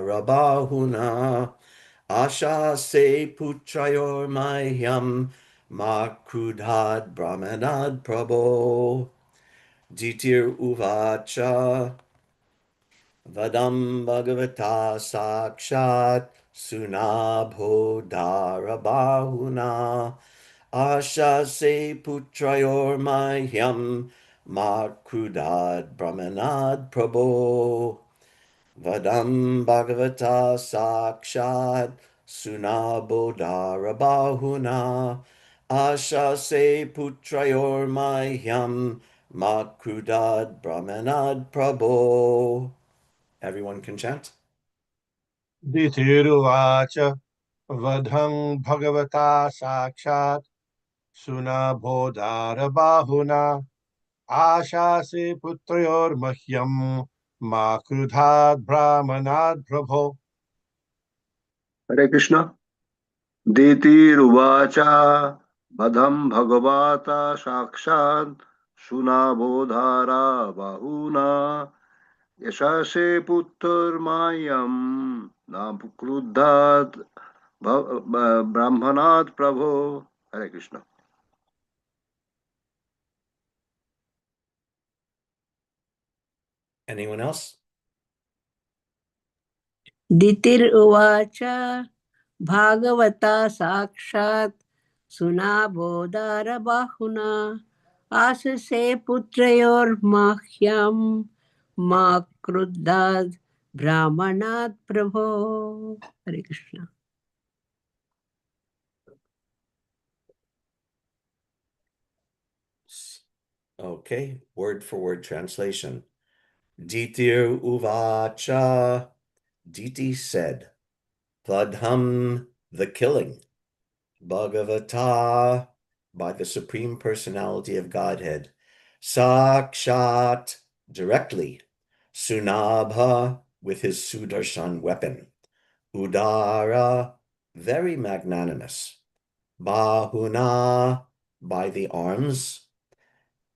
Rabahuna Asha se putrayor mahyam Makrudhad Brahmanad Prabho Ditir Uvacha Vadam Bhagavata Sakshat Sunabhodarabahuna Asha se putrayor mahyam Makrudad Brahmanad Prabho Vadam Bhagavata Sakshat Sunabodharabahuna Asha se putrayor mahyam Makrudad Brahmanad Prabho. Everyone can chant. दितिरुवाच वधं भगवता साक्षात् सुनाभोदारबाहुना आशासे पुत्रयोर्मह्यं मा क्रुधात् ब्राह्मणात् प्रभो। हरे कृष्ण। दितिरुवाच बधं भगवता साक्षात् सुनाबोधारा बाहुना यशासे पुत्रर्मायं न क्रुद्धात् ब्राह्मणात् प्रभो। हरे Krishna. Anyone else? दितिरुवाच Bhagavata साक्षात् सुनाबोधारबाहुना आससे पुत्रयोर्माह्यं मा क्रुद्धाद् ब्राह्मणात् प्रभो। हरे Krishna. Okay, word for word translation. Ditir Uvacha. Diti said, Vadham, the killing. Bhagavata, by the Supreme Personality of Godhead. Sakshat, directly. Sunabha, with his Sudarshan weapon. Udara, very magnanimous. Bahuna, by the arms.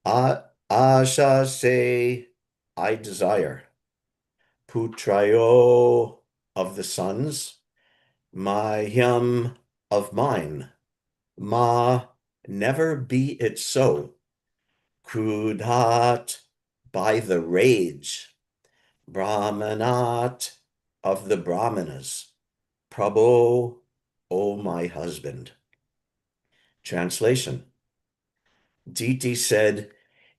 Asha, say, I desire. Putrayo, of the sons. Mahyam, of mine. Ma, never be it so. Krudhat, by the rage. Brahmanat, of the Brahmanas. Prabho, O my husband. Translation. Diti said,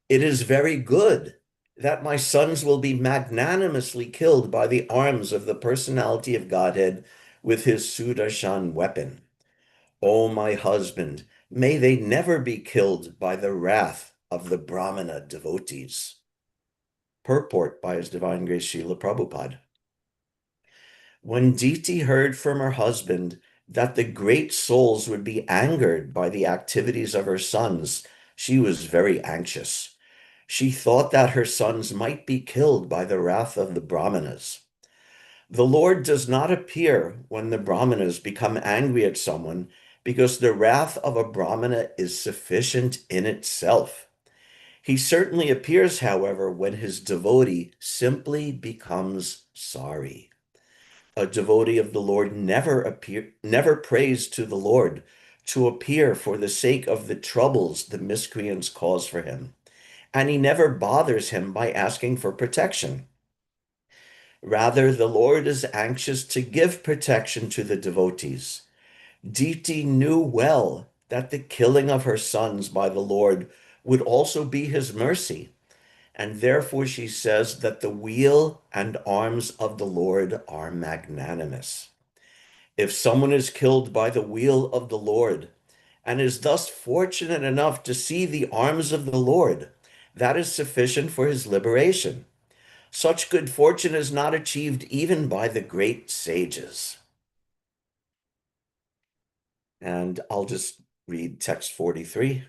It is very good that my sons will be magnanimously killed by the arms of the personality of Godhead with his Sudarshan weapon. O my husband, may they never be killed by the wrath of the Brahmana devotees. Purport by His Divine Grace Srila Prabhupada. When Diti heard from her husband that the great souls would be angered by the activities of her sons, she was very anxious. She thought that her sons might be killed by the wrath of the Brahmanas. The Lord does not appear when the Brahmanas become angry at someone because the wrath of a Brahmana is sufficient in itself. He certainly appears, however, when his devotee simply becomes sorry. A devotee of the Lord never prays to the Lord to appear for the sake of the troubles the miscreants cause for him, and he never bothers him by asking for protection. Rather, the Lord is anxious to give protection to the devotees. Diti knew well that the killing of her sons by the Lord would also be his mercy, and therefore she says that the wheel and arms of the Lord are magnanimous. If someone is killed by the wheel of the Lord and is thus fortunate enough to see the arms of the Lord, that is sufficient for his liberation. Such good fortune is not achieved even by the great sages. And I'll just read text 43.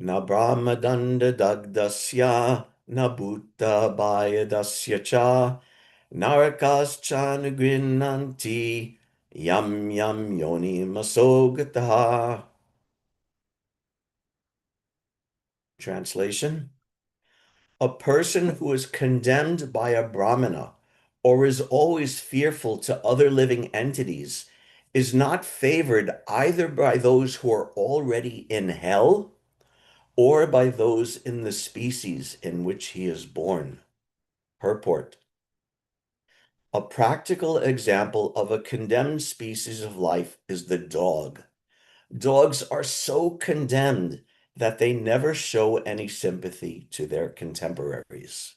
Na brahmadanda dagdasya, na bhutta bhayadasya cha, narakas cha nagrinanti, yam yam yoni masogataha. Translation. A person who is condemned by a brahmana or is always fearful to other living entities is not favored either by those who are already in hell or by those in the species in which he is born. Purport. A practical example of a condemned species of life is the dog. Dogs are so condemned that they never show any sympathy to their contemporaries.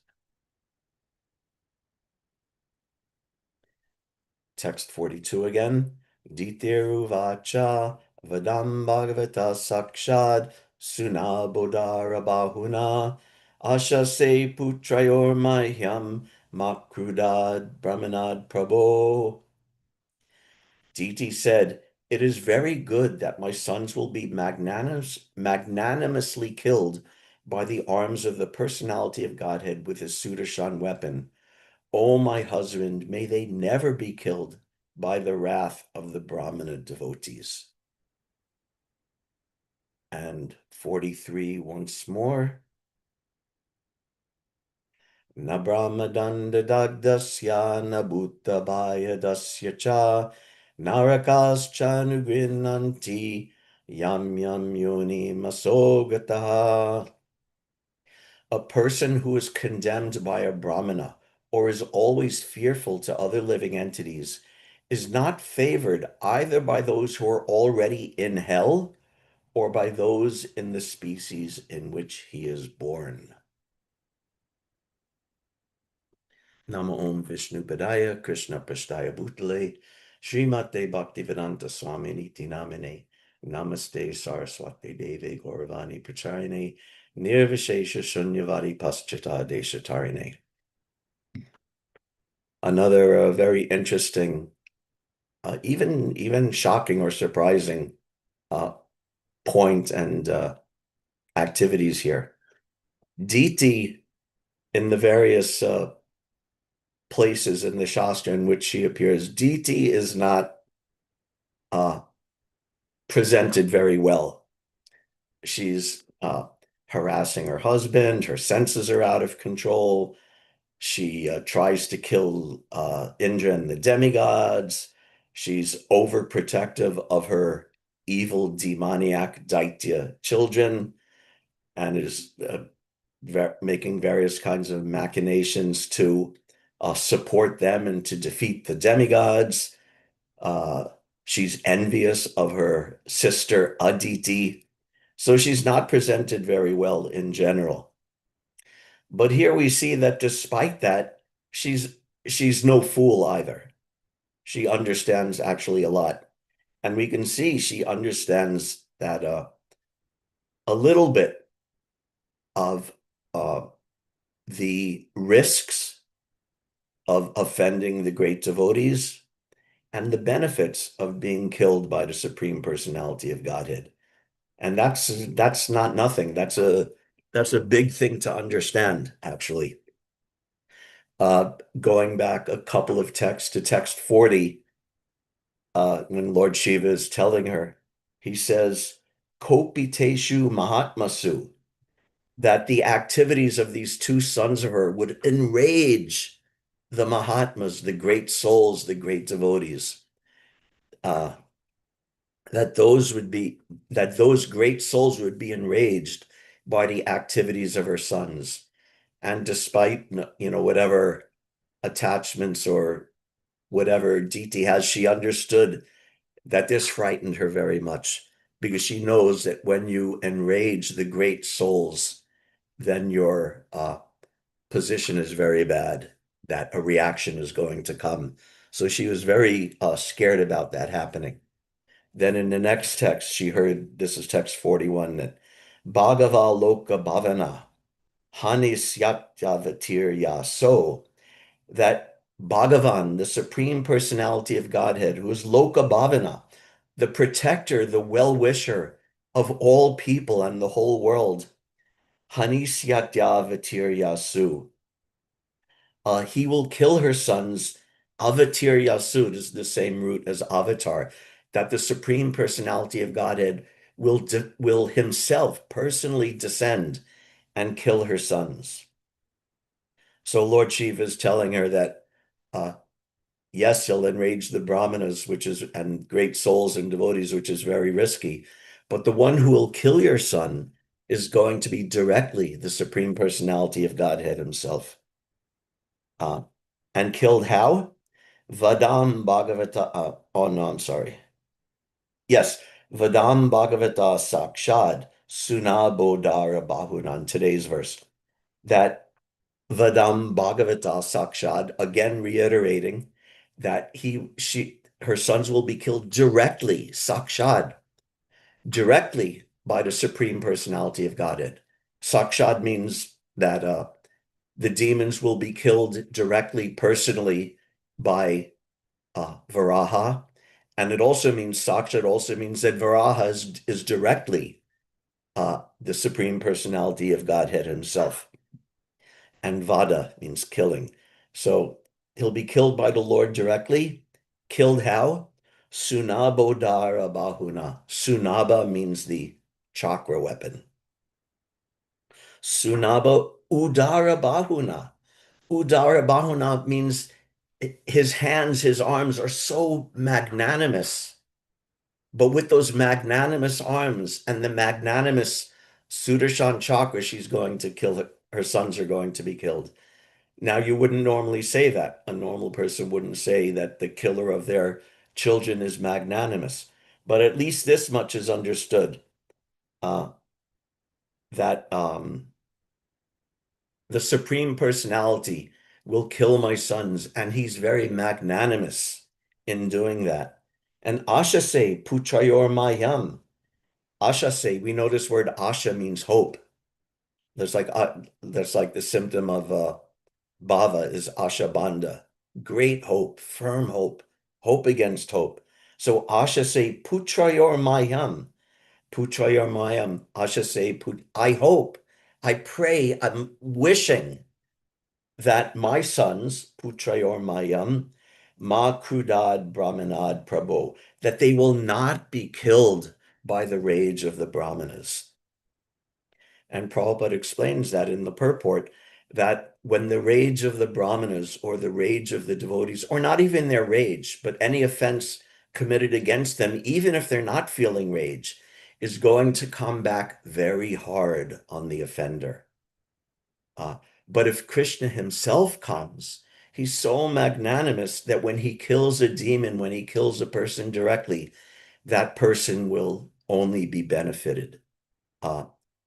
Text 42 again. Ditiruvacha vadam bhagavata sakshad sunabodhara bahuna ashase putrayor mahyam makrudad brahmanad prabho. Diti said, "It is very good that my sons will be magnanimously killed by the arms of the personality of Godhead with his Sudarshan weapon. O my husband, may they never be killed by the wrath of the Brahmana devotees." And 43 once more. Na brahmadanda dagdasya na bhutta dasya cha narakas chanugrinanti yam yam yoni masogataha. A person who is condemned by a brahmana or is always fearful to other living entities is not favored either by those who are already in hell or by those in the species in which he is born. Namo Om Vishnu Padaya Krishna Prasthaya Bhutale Srimate Bhaktivedanta Swami Niti Namine Namaste Saraswati Devi Gauravani Pracharine Nirvishesha Shunyavadi Paschata Deshatarine. Another very interesting, even shocking or surprising point and activities here. Diti, in the various places in the Shastra in which she appears, Diti is not presented very well. She's harassing her husband, her senses are out of control. She tries to kill Indra and the demigods. She's overprotective of her evil demoniac Daitya children and is making various kinds of machinations to support them and to defeat the demigods. She's envious of her sister Aditi. So she's not presented very well in general. But here we see that despite that, she's no fool either. She understands actually a lot. And we can see she understands that a little bit of the risks of offending the great devotees and the benefits of being killed by the Supreme Personality of Godhead. And that's not nothing. That's a big thing to understand, actually. Going back a couple of texts to text 40, when Lord Shiva is telling her, he says, Kopiteshu Mahatmasu, that the activities of these two sons of her would enrage the Mahatmas, the great souls, the great devotees. That those great souls would be enraged by the activities of her sons. And despite, whatever attachments or whatever Diti has, she understood that this frightened her very much because she knows that when you enrage the great souls, then your position is very bad, that a reaction is going to come. So she was very scared about that happening. Then in the next text, she heard, this is text 41, that Bhagava Loka Bhavana Hani Syatya Yaso, that Bhagavan, the Supreme Personality of Godhead, who is Loka Bhavana, the protector, the well-wisher of all people and the whole world, Hani Syatya Yasu, he will kill her sons. Avatir Yasud is the same root as avatar, that the Supreme Personality of Godhead will himself personally descend and kill her sons. So Lord Shiva is telling her that Uh, yes, he'll enrage the brahmanas, and great souls and devotees, which is very risky. But the one who will kill your son is going to be directly the Supreme Personality of Godhead himself. Uh, and killed how? Vadam Bhagavata. Oh no, I'm sorry. Yes, Vadam Bhagavata Sakshad Sunabodhara Bahunan, today's verse. That Vadam Bhagavata Sakshad, again reiterating that her sons will be killed directly, Sakshad, directly by the Supreme Personality of Godhead. Sakshad means that the demons will be killed directly, personally by Varaha. And it also means Sakshad also means that Varaha is directly the Supreme Personality of Godhead himself. And Vada means killing. So he'll be killed by the Lord directly. Killed how? Sunabodhara Bahuna. Sunaba means the chakra weapon. Sunaba Udara Bahuna. Udara Bahuna means his hands, his arms are so magnanimous. But with those magnanimous arms and the magnanimous Sudarshan chakra, she's going to kill her sons are going to be killed. Now, you wouldn't normally say that. A normal person wouldn't say that the killer of their children is magnanimous. But at least this much is understood uh, that the Supreme Personality will kill my sons, and he's very magnanimous in doing that. And Asha say, Putrayor Mayam. Asha say, we know this word Asha means hope. There's like the symptom of Bhava is Ashabandha, great hope, firm hope, hope against hope. So Asha say, Putrayor Mayam, Putrayor Mayam, Asha say, I hope, I pray, I'm wishing that my sons, Putrayor Mayam, Ma Krudad Brahmanad Prabho, that they will not be killed by the rage of the Brahmanas. And Prabhupada explains that in the purport, that when the rage of the brahmanas or the rage of the devotees, or not even their rage, but any offense committed against them, even if they're not feeling rage, is going to come back very hard on the offender. But if Krishna himself comes, he's so magnanimous that when he kills a demon, when he kills a person directly, that person will only be benefited.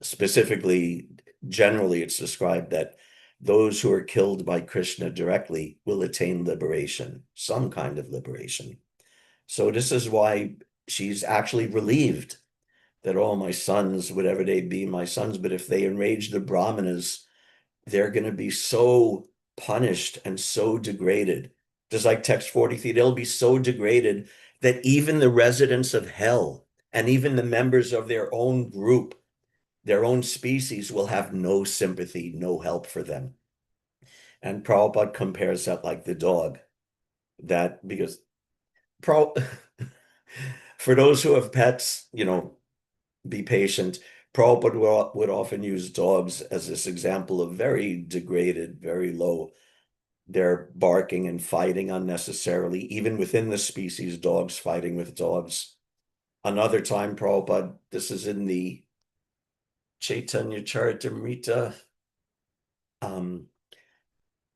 Specifically, generally, it's described that those who are killed by Krishna directly will attain liberation, some kind of liberation. So this is why she's actually relieved that, oh, my sons, whatever they be, my sons, but if they enrage the Brahmanas, they're going to be so punished and so degraded. Just like text 43, they'll be so degraded that even the residents of hell and even the members of their own group, their own species, will have no sympathy, no help for them. And Prabhupada compares that like the dog, that because for those who have pets, be patient. Prabhupada would often use dogs as this example of very degraded, very low. They're barking and fighting unnecessarily, even within the species, dogs fighting with dogs. Another time, Prabhupada, this is in the Chaitanya Charitamrita.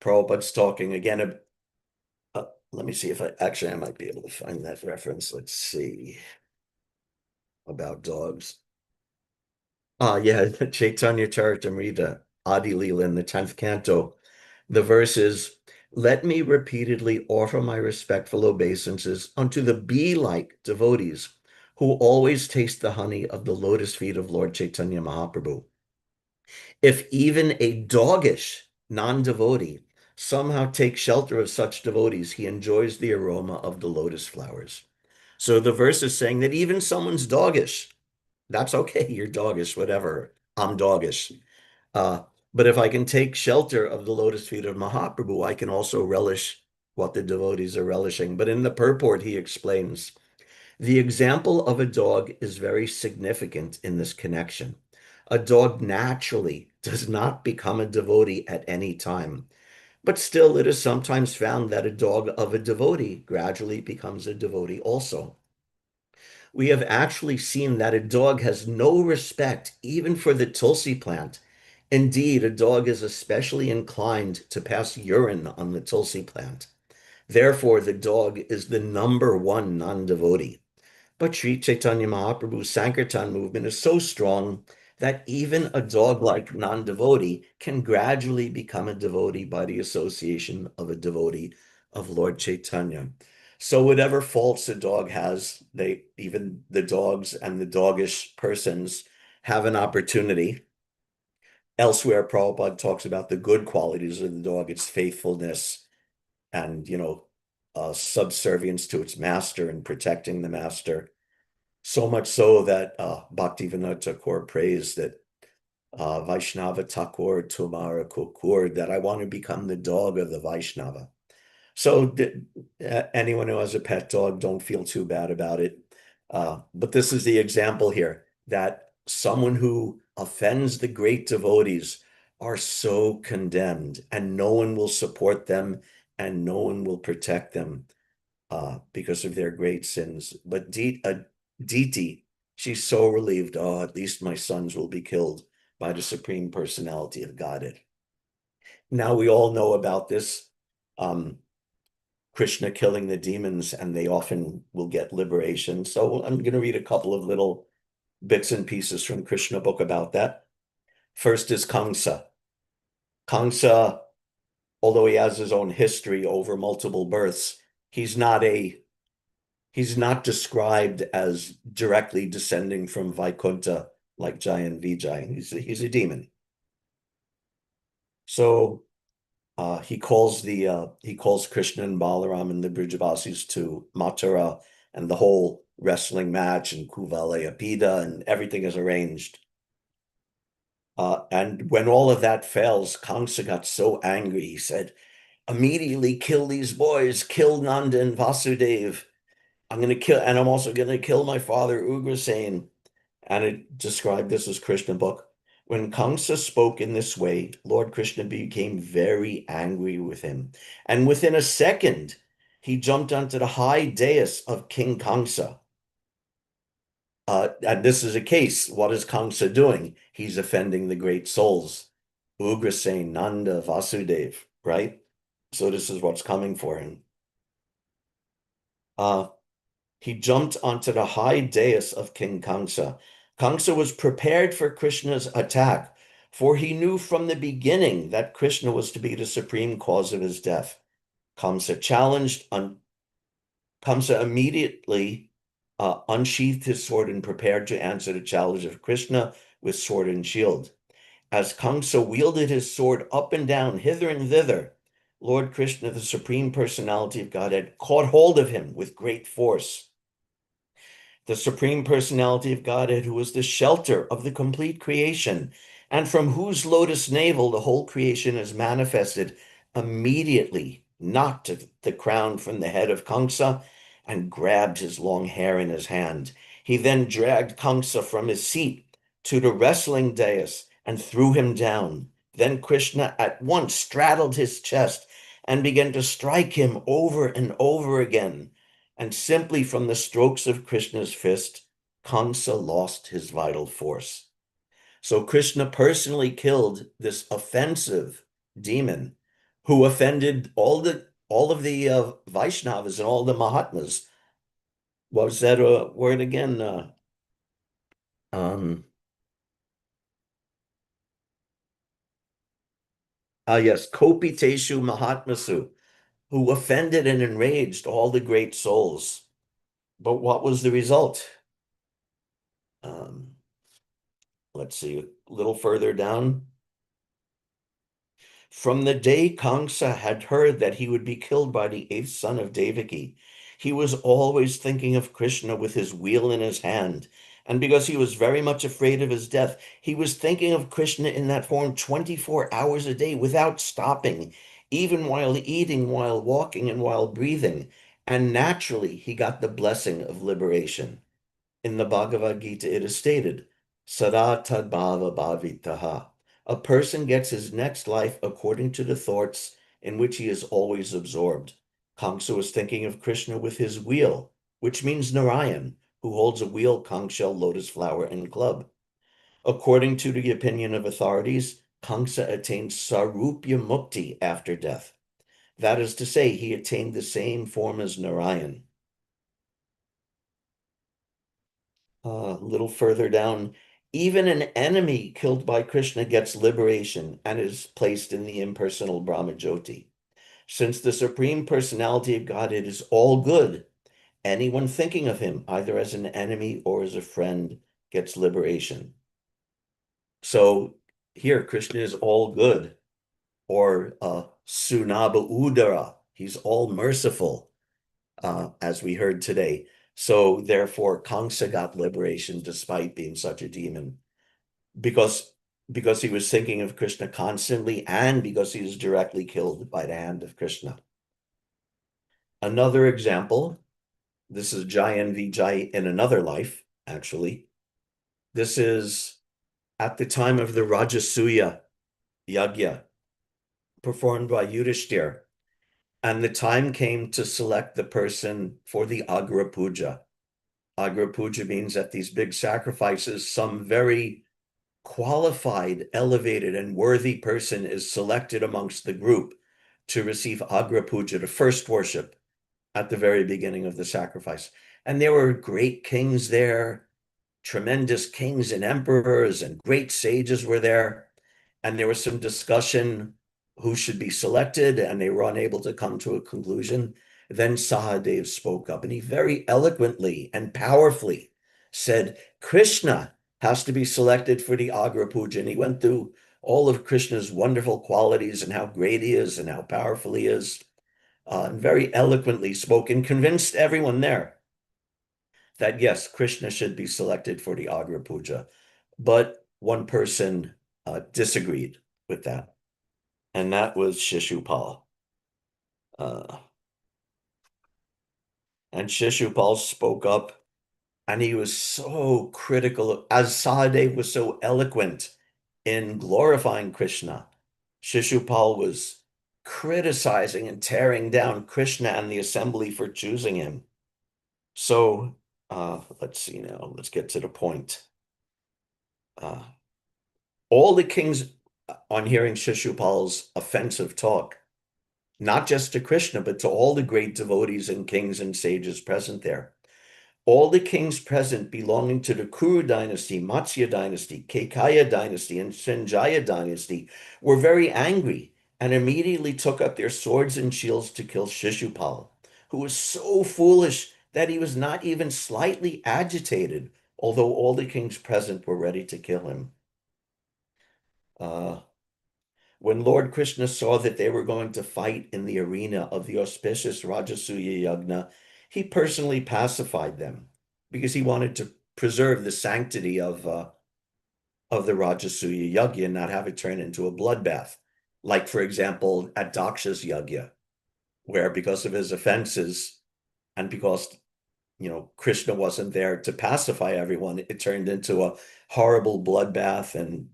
Prabhupada's talking again. Let me see if I might be able to find that reference. Let's see about dogs. Yeah, Chaitanya Charitamrita, Adi Leela in the 10th canto. The verse is, let me repeatedly offer my respectful obeisances unto the bee-like devotees who always taste the honey of the lotus feet of Lord Chaitanya Mahaprabhu. If even a doggish non-devotee somehow takes shelter of such devotees, he enjoys the aroma of the lotus flowers. So the verse is saying that even someone's doggish, that's okay, you're doggish, whatever, I'm doggish. But if I can take shelter of the lotus feet of Mahaprabhu, I can also relish what the devotees are relishing. But in the purport, he explains, the example of a dog is very significant in this connection. A dog naturally does not become a devotee at any time, But still, it is sometimes found that a dog of a devotee gradually becomes a devotee also. We have actually seen that a dog has no respect even for the tulsi plant. Indeed, a dog is especially inclined to pass urine on the tulsi plant. Therefore, the dog is the number one non-devotee. But Sri Chaitanya Mahaprabhu's Sankirtan movement is so strong that even a dog-like non-devotee can gradually become a devotee by the association of a devotee of Lord Chaitanya. So whatever faults a dog has, even the dogs and the doggish persons have an opportunity. Elsewhere, Prabhupada talks about the good qualities of the dog, its faithfulness and, subservience to its master and protecting the master. So much so that Bhaktivinoda Thakur praised that Vaishnava Thakur Tumara Kukur, that I want to become the dog of the Vaishnava. So anyone who has a pet dog, don't feel too bad about it. But this is the example here that someone who offends the great devotees are so condemned, and no one will support them and no one will protect them because of their great sins. But Diti, she's so relieved. Oh, at least my sons will be killed by the Supreme Personality of Godhead. Now we all know about this. Krishna killing the demons, and they often will get liberation. So I'm going to read a couple of little bits and pieces from Krishna book about that. First is Kamsa. Kamsa, although he has his own history over multiple births, he's not described as directly descending from Vaikuntha like Jai and Vijay. He's a demon. So he calls Krishna and Balaram and the Brijabasis to Mathura, and the whole wrestling match and Kuvalaya Pida and everything is arranged. And when all of that fails, Kamsa got so angry, he said, immediately kill these boys, kill Nanda and Vasudev. And I'm also going to kill my father, Ugrasen. And it described this as Krishna book. When Kamsa spoke in this way, Lord Krishna became very angry with him. And within a second, he jumped onto the high dais of King Kamsa. And this is a case. What is Kamsa doing? He's offending the great souls. Ugrasen, Nanda, Vasudev, right? So this is what's coming for him. He jumped onto the high dais of King Kamsa. Kamsa was prepared for Krishna's attack, for he knew from the beginning that Krishna was to be the supreme cause of his death. Kamsa immediately unsheathed his sword and prepared to answer the challenge of Krishna with sword and shield. As Kamsa wielded his sword up and down, hither and thither, Lord Krishna, the Supreme Personality of Godhead, caught hold of him with great force. The Supreme Personality of Godhead, who is the shelter of the complete creation, and from whose lotus navel the whole creation is manifested, immediately knocked the crown from the head of Kamsa and grabbed his long hair in his hand. He then dragged Kamsa from his seat to the wrestling dais and threw him down. Then Krishna at once straddled his chest and began to strike him over and over again. And simply from the strokes of Krishna's fist, Kamsa lost his vital force. So Krishna personally killed this offensive demon who offended all of the Vaishnavas and all the Mahatmas. What was that word again? Yes, Kopiteshu Mahatmasu, who offended and enraged all the great souls. But what was the result? Let's see, a little further down. From the day Kamsa had heard that he would be killed by the eighth son of Devaki, he was always thinking of Krishna with his wheel in his hand. And because he was very much afraid of his death, he was thinking of Krishna in that form 24 hours a day without stopping, even while eating, while walking, and while breathing. And naturally, he got the blessing of liberation. In the Bhagavad Gita, it is stated, Sada tadbhava bhavitaha. A person gets his next life according to the thoughts in which he is always absorbed. Kamsa was thinking of Krishna with his wheel, which means Narayan, who holds a wheel, conch shell, lotus flower, and club. According to the opinion of authorities, Kamsa attained Sarupya Mukti after death. That is to say, he attained the same form as Narayan. A little further down, even an enemy killed by Krishna gets liberation and is placed in the impersonal Brahmajyoti. Since the Supreme Personality of Godhead is all good, anyone thinking of him, either as an enemy or as a friend, gets liberation. So here, Krishna is all good, or Sunaba Udara, he's all merciful, as we heard today. So therefore, Kamsa got liberation despite being such a demon, because he was thinking of Krishna constantly, and because he was directly killed by the hand of Krishna. Another example, this is Jayan Vijay in another life, actually. This is at the time of the Rajasuya Yagya performed by Yudhishthir, and the time came to select the person for the Agra Puja. Agra Puja means at these big sacrifices, some very qualified, elevated, and worthy person is selected amongst the group to receive Agra Puja, the first worship at the very beginning of the sacrifice. And there were great kings there, tremendous kings and emperors, and great sages were there. And there was some discussion who should be selected, and they were unable to come to a conclusion. Then Sahadev spoke up, and he very eloquently and powerfully said, Krishna has to be selected for the Agra Puja. And he went through all of Krishna's wonderful qualities and how great he is and how powerful he is, and very eloquently spoke and convinced everyone there that yes, Krishna should be selected for the Agra Puja. But one person disagreed with that, and that was Shishupal. And Shishupal spoke up, and he was so critical, as Sahadev was so eloquent in glorifying Krishna. Shishupal was criticizing and tearing down Krishna and the assembly for choosing him. So let's see now, let's get to the point. All the kings, on hearing Shishupal's offensive talk, not just to Krishna, but to all the great devotees and kings and sages present there, all the kings present belonging to the Kuru dynasty, Matsya dynasty, Kekaya dynasty, and Sanjaya dynasty were very angry and immediately took up their swords and shields to kill Shishupal, who was so foolish that he was not even slightly agitated, although all the kings present were ready to kill him. When Lord Krishna saw that they were going to fight in the arena of the auspicious Rajasuya Yagna, he personally pacified them because he wanted to preserve the sanctity of the Rajasuya Yagya and not have it turn into a bloodbath. Like, for example, at Daksha's Yagya, where because of his offenses and because Krishna wasn't there to pacify everyone, it turned into a horrible bloodbath and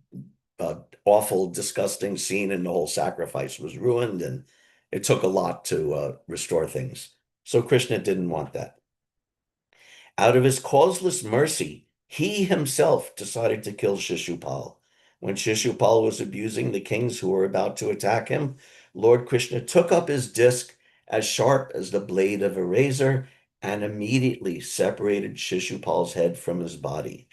awful, disgusting scene, and the whole sacrifice was ruined, and it took a lot to restore things. So Krishna didn't want that. Out of his causeless mercy, he himself decided to kill Shishupal. When Shishupal was abusing the kings who were about to attack him, Lord Krishna took up his disc as sharp as the blade of a razor and immediately separated Shishupal's head from his body.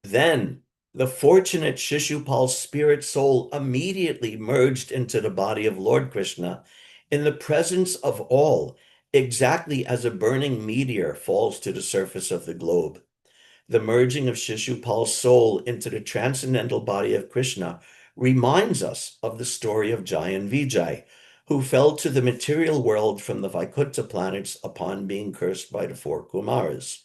Then the fortunate Shishupal's spirit soul immediately merged into the body of Lord Krishna in the presence of all, exactly as a burning meteor falls to the surface of the globe. The merging of Shishupal's soul into the transcendental body of Krishna reminds us of the story of Jayan Vijay, who fell to the material world from the Vaikuntha planets upon being cursed by the four Kumaras.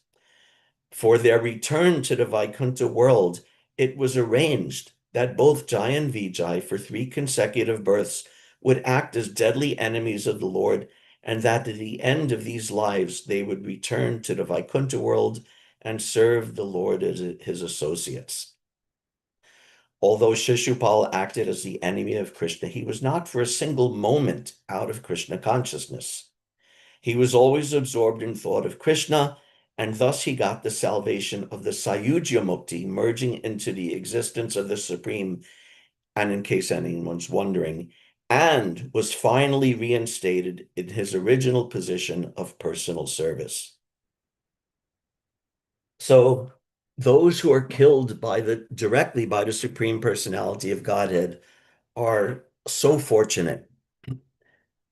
For their return to the Vaikuntha world, it was arranged that both Jai and Vijay, for 3 consecutive births, would act as deadly enemies of the Lord, and that at the end of these lives, they would return to the Vaikuntha world and serve the Lord as his associates. Although Shishupal acted as the enemy of Krishna, he was not for a single moment out of Krishna consciousness. He was always absorbed in thought of Krishna, and thus he got the salvation of the Sayujya Mukti, merging into the existence of the Supreme, and in case anyone's wondering, and was finally reinstated in his original position of personal service. So those who are killed directly by the Supreme Personality of Godhead are so fortunate,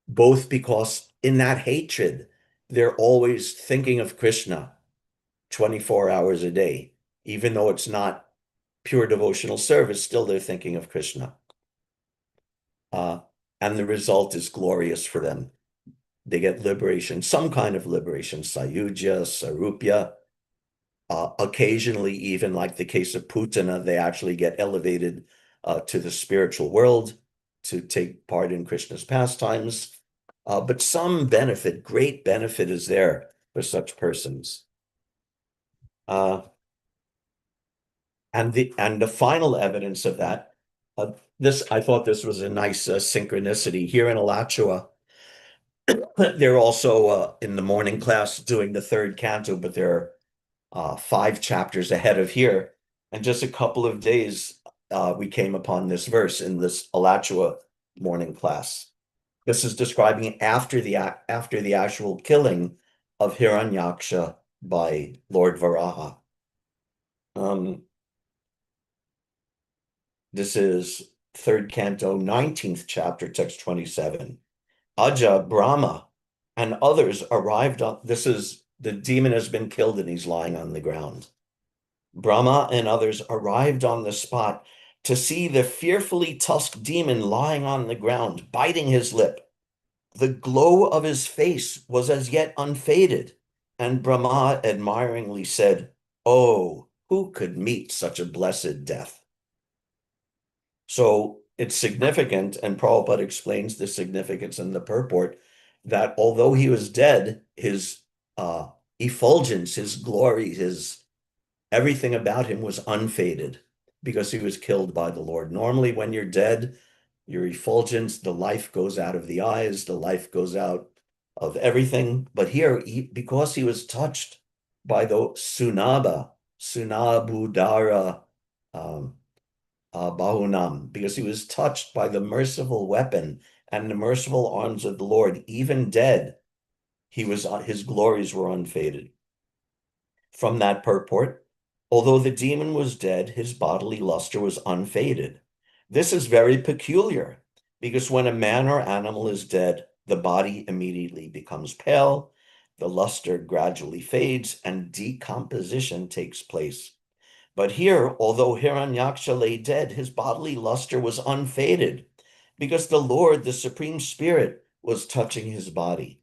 both because in that hatred, they're always thinking of Krishna 24 hours a day. Even though it's not pure devotional service, still they're thinking of Krishna. Uh, and the result is glorious for them. They get liberation, some kind of liberation, Sayujya, Sarupya. Occasionally, even like the case of Putana, they actually get elevated to the spiritual world to take part in Krishna's pastimes. But some benefit, great benefit is there for such persons. And the final evidence of that, I thought this was a nice synchronicity here in Alachua. They're also in the morning class doing the third canto, but they're 5 chapters ahead of here. And just a couple of days, we came upon this verse in this Alachua morning class. This is describing after the actual killing of Hiranyaksha by Lord Varaha. This is third canto, 19th chapter, text 27. Aja, Brahma, and others arrived on, this is, the demon has been killed and he's lying on the ground. Brahma and others arrived on the spot to see the fearfully tusked demon lying on the ground, biting his lip. The glow of his face was as yet unfaded, and Brahma admiringly said, "Oh, who could meet such a blessed death?" So it's significant, and Prabhupada explains the significance in the purport, that although he was dead, his effulgence, his glory, his everything about him was unfaded because he was killed by the Lord. Normally, when you're dead, your effulgence, the life goes out of the eyes, the life goes out of everything. But here, because he was touched by the Sunabudara Bahunam, because he was touched by the merciful weapon and the merciful arms of the Lord, even dead, his glories were unfaded. From that purport, although the demon was dead, his bodily luster was unfaded. This is very peculiar, because when a man or animal is dead, the body immediately becomes pale, the luster gradually fades, and decomposition takes place. But here, although Hiranyaksha lay dead, his bodily luster was unfaded, because the Lord, the Supreme Spirit, was touching his body.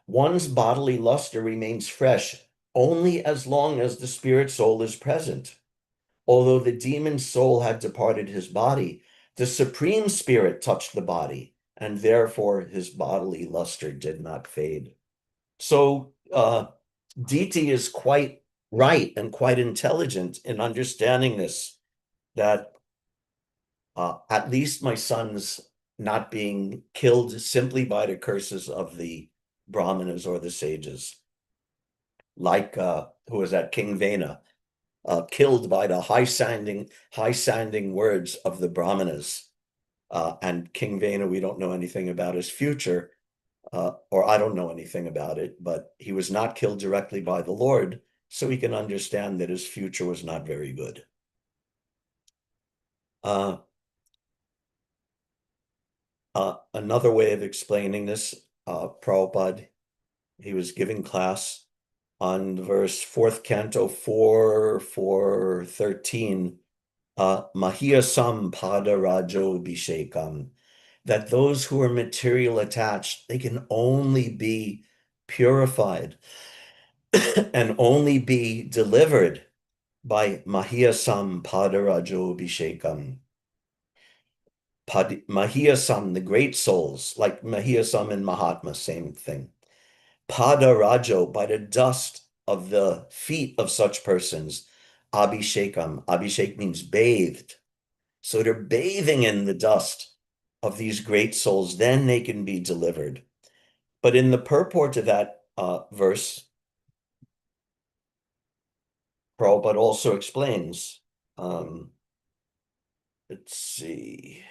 One's bodily luster remains fresh only as long as the spirit soul is present. Although the demon's soul had departed his body, the Supreme Spirit touched the body, and therefore his bodily luster did not fade. So Diti is quite right and quite intelligent in understanding this, that at least my son's not being killed simply by the curses of the Brahmanas or the sages, like who was that, King Vena, killed by the high-sounding words of the Brahmanas. And King Vena, we don't know anything about his future, or I don't know anything about it, but he was not killed directly by the Lord, so we can understand that his future was not very good. Another way of explaining this, Prabhupada, he was giving class on verse 4th canto 4:13, Mahiyasam pada rajo bhishekam, that those who are material attached, they can only be purified and only be delivered by Mahiyasam pada rajo bhishekam. Mahiyasam, the great souls, like Mahiyasam and Mahatma, same thing. Pada rajo, by the dust of the feet of such persons. Abhishekam. Abhishek means bathed. So they're bathing in the dust of these great souls, then they can be delivered. But in the purport to that verse, Prabhupada also explains, um, let's see.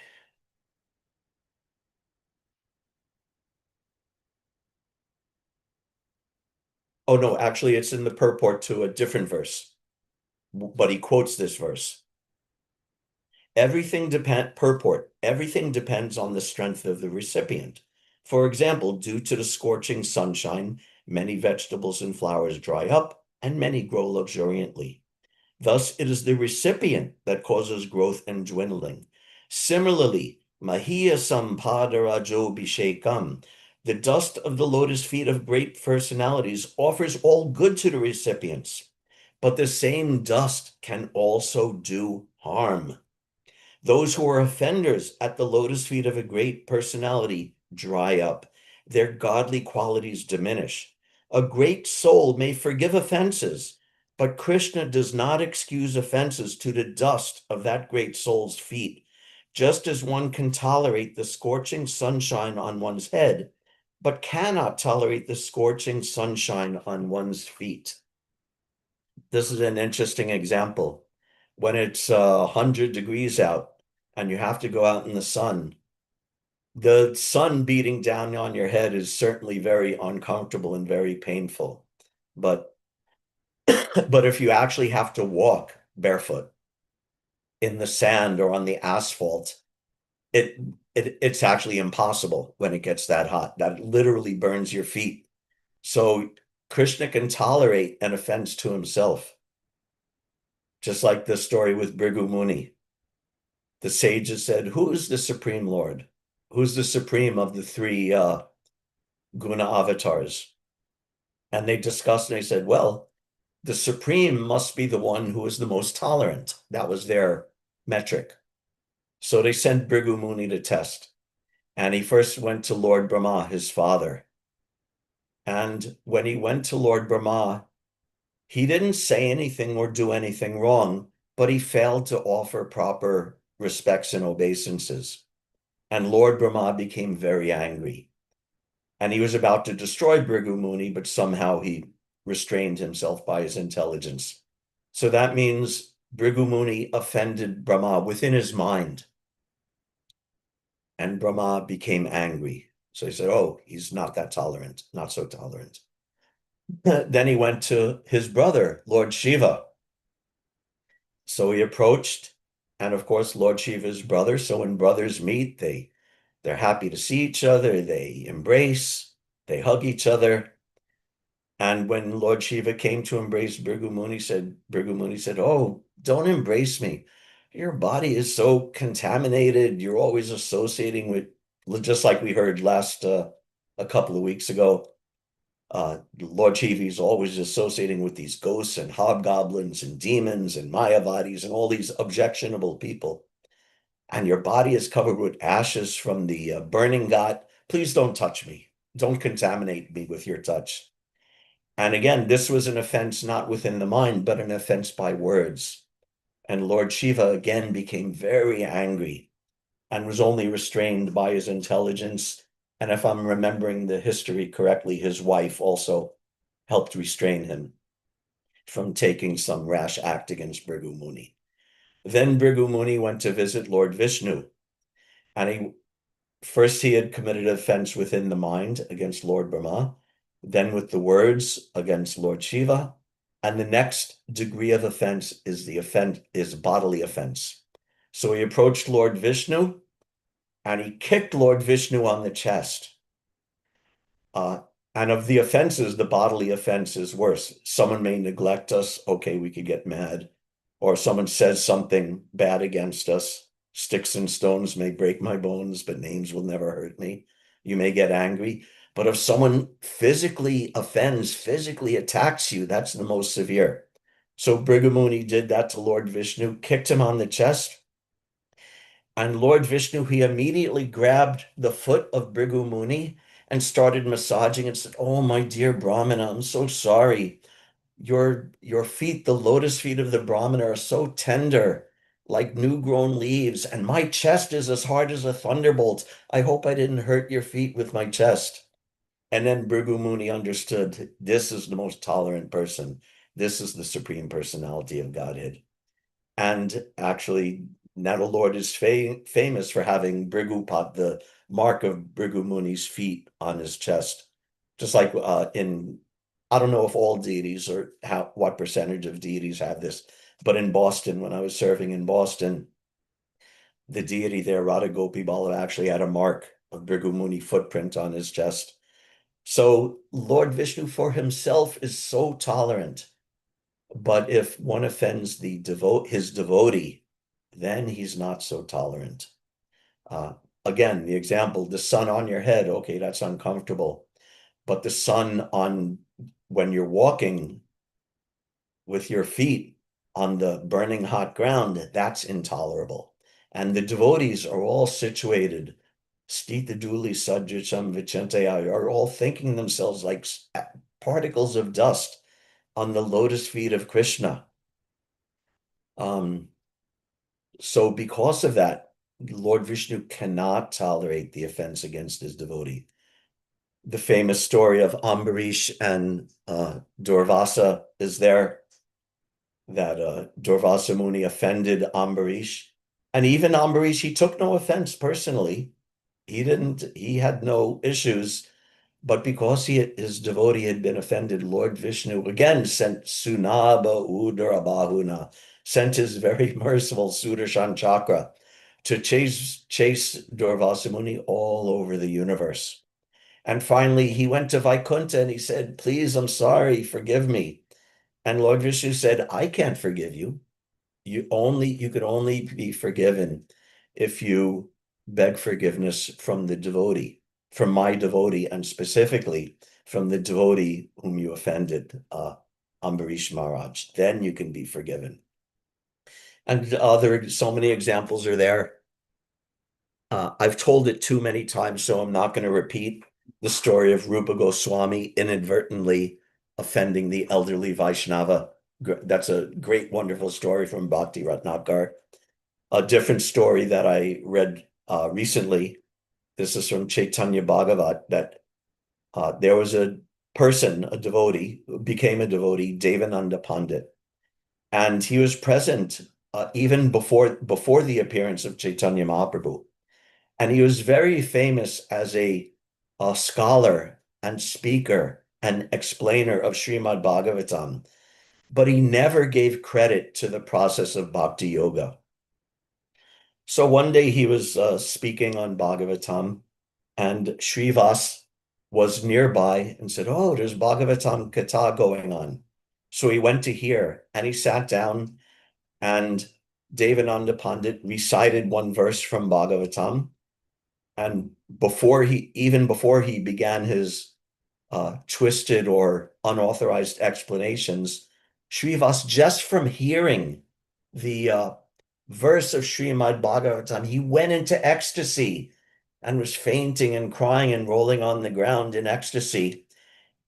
Oh, no, actually, it's in the purport to a different verse, but he quotes this verse. Everything depends on the strength of the recipient. For example, due to the scorching sunshine, many vegetables and flowers dry up and many grow luxuriantly. Thus, it is the recipient that causes growth and dwindling. Similarly, Mahiya Sampadarajo Bhishekam, the dust of the lotus feet of great personalities offers all good to the recipients, but the same dust can also do harm. Those who are offenders at the lotus feet of a great personality dry up. Their godly qualities diminish. A great soul may forgive offenses, but Krishna does not excuse offenses to the dust of that great soul's feet, just as one can tolerate the scorching sunshine on one's head, but cannot tolerate the scorching sunshine on one's feet. This is an interesting example. When it's 100 degrees out and you have to go out in the sun beating down on your head is certainly very uncomfortable and very painful. But but if you actually have to walk barefoot in the sand or on the asphalt, it, it's actually impossible when it gets that hot. That literally burns your feet. So Krishna can tolerate an offense to himself, just like the story with Bhrigu Muni. The sages said, "Who is the Supreme Lord? Who's the supreme of the three guna avatars?" And they discussed and they said, well, the supreme must be the one who is the most tolerant. That was their metric. So they sent Bhrigu Muni to test. And he first went to Lord Brahma, his father. And when he went to Lord Brahma, he didn't say anything or do anything wrong, but he failed to offer proper respects and obeisances. And Lord Brahma became very angry. And he was about to destroy Bhrigu Muni, but somehow he restrained himself by his intelligence. So that means Bhrigu Muni offended Brahma within his mind. And Brahma became angry. So he said, oh, he's not that tolerant, not so tolerant. Then he went to his brother, Lord Shiva. So he approached, and of course, Lord Shiva's brother. So when brothers meet, they're happy to see each other, they embrace, they hug each other. And when Lord Shiva came to embrace Bhrigu Muni said, oh, don't embrace me. Your body is so contaminated. You're always associating with, just like we heard a couple of weeks ago, Lord Shiva is always associating with these ghosts and hobgoblins and demons and Mayavadis and all these objectionable people. And your body is covered with ashes from the burning ghat. Please don't touch me. Don't contaminate me with your touch. And again, this was an offense not within the mind, but an offense by words. And Lord Shiva again became very angry and was only restrained by his intelligence. And if I'm remembering the history correctly, his wife also helped restrain him from taking some rash act against Bhrigu Muni. Then Bhrigu Muni went to visit Lord Vishnu, and he had committed offense within the mind against Lord Brahma, then with the words against Lord Shiva, and the next degree of offense is bodily offense. So he approached Lord Vishnu and he kicked Lord Vishnu on the chest. And of the offenses, the bodily offense is worse. Someone may neglect us. Okay, we could get mad. Or someone says something bad against us. Sticks and stones may break my bones, but names will never hurt me. You may get angry. But if someone physically offends, physically attacks you, that's the most severe. So Bhrigu Muni did that to Lord Vishnu, kicked him on the chest. And Lord Vishnu, he immediately grabbed the foot of Bhrigu Muni and started massaging and said, oh, my dear Brahmana, I'm so sorry. Your feet, the lotus feet of the Brahmana, are so tender, like new grown leaves, and my chest is as hard as a thunderbolt. I hope I didn't hurt your feet with my chest. And then Bhrigu Muni understood this is the most tolerant person. This is the Supreme Personality of Godhead. And actually, now the Lord is famous for having Bhrigu, the mark of Bhrigu Muni's feet on his chest. Just like I don't know if all deities or what percentage of deities have this, but in Boston, when I was serving in Boston, the deity there, Radha Gopi Ballava, actually had a mark of Bhrigu Muni footprint on his chest. So Lord Vishnu for himself is so tolerant. But if one offends his devotee, then he's not so tolerant. Uh, Again, the example, the sun on your head, okay, that's uncomfortable. But the sun on when you're walking with your feet on the burning hot ground, that's intolerable. And the devotees are all situated, Stita Duli Sajjacham Vichantaya, are all thinking themselves like particles of dust on the lotus feet of Krishna. So because of that, Lord Vishnu cannot tolerate the offense against his devotee. The famous story of Ambarish and Durvasa is there, that Durvasa Muni offended Ambarish. And even Ambarish, he took no offense personally. He had no issues. But because his devotee had been offended, Lord Vishnu again sent Sunaba Udarabahuna, sent his very merciful Sudarshan Chakra to chase Durvasa Muni all over the universe. And finally, he went to Vaikuntha and he said, "Please, I'm sorry, forgive me." And Lord Vishnu said, "I can't forgive you. You could only be forgiven if you beg forgiveness from the devotee, from my devotee, and specifically from the devotee whom you offended, Ambarish Maharaj. Then you can be forgiven." And so many examples are there. I've told it too many times, so I'm not going to repeat the story of Rupa Goswami inadvertently offending the elderly Vaishnava. That's a great, wonderful story from Bhakti Ratnakar. A different story that I read recently, this is from Chaitanya Bhagavat, that there was a person, a devotee, who became a devotee, Devananda Pandit, and he was present even before the appearance of Chaitanya Mahaprabhu. And he was very famous as a scholar and speaker and explainer of Srimad Bhagavatam, but he never gave credit to the process of bhakti yoga. So one day he was speaking on Bhagavatam, and Srivas was nearby and said, "Oh, there's Bhagavatam Katha going on." So he went to hear, and he sat down, and Devananda Pandit recited one verse from Bhagavatam. And even before he began his twisted or unauthorized explanations, Srivas, just from hearing the verse of Srimad Bhagavatam, he went into ecstasy and was fainting and crying and rolling on the ground in ecstasy.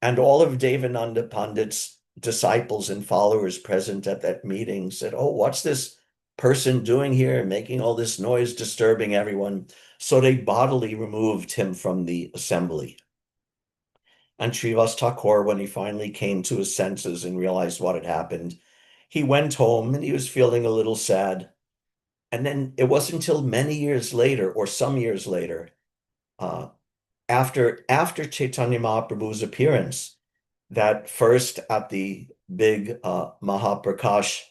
And all of Devananda Pandit's disciples and followers present at that meeting said, "Oh, what's this person doing here, making all this noise, disturbing everyone?" So they bodily removed him from the assembly. And Srivas Thakur, when he finally came to his senses and realized what had happened, he went home and he was feeling a little sad. And then it wasn't until many years later, or some years later, uh, after Chaitanya Mahaprabhu's appearance, that first at the big Mahaprakash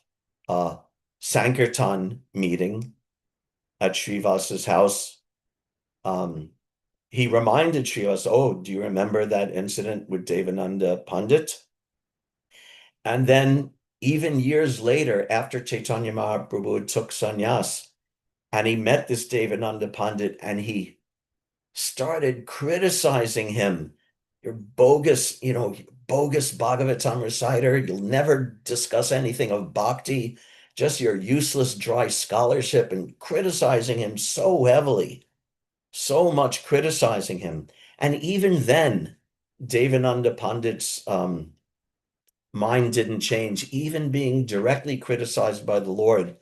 Sankirtan meeting at Srivas's house, he reminded Srivas, "Oh, do you remember that incident with Devananda Pandit?" And then even years later, after Chaitanya Mahaprabhu took sannyas, and he met this Devananda Pandit, and he started criticizing him. "You're bogus, bogus Bhagavatam reciter. You'll never discuss anything of bhakti, just your useless, dry scholarship," and criticizing him so heavily, so much criticizing him. And even then, Devananda Pandit's mind didn't change, even being directly criticized by the Lord.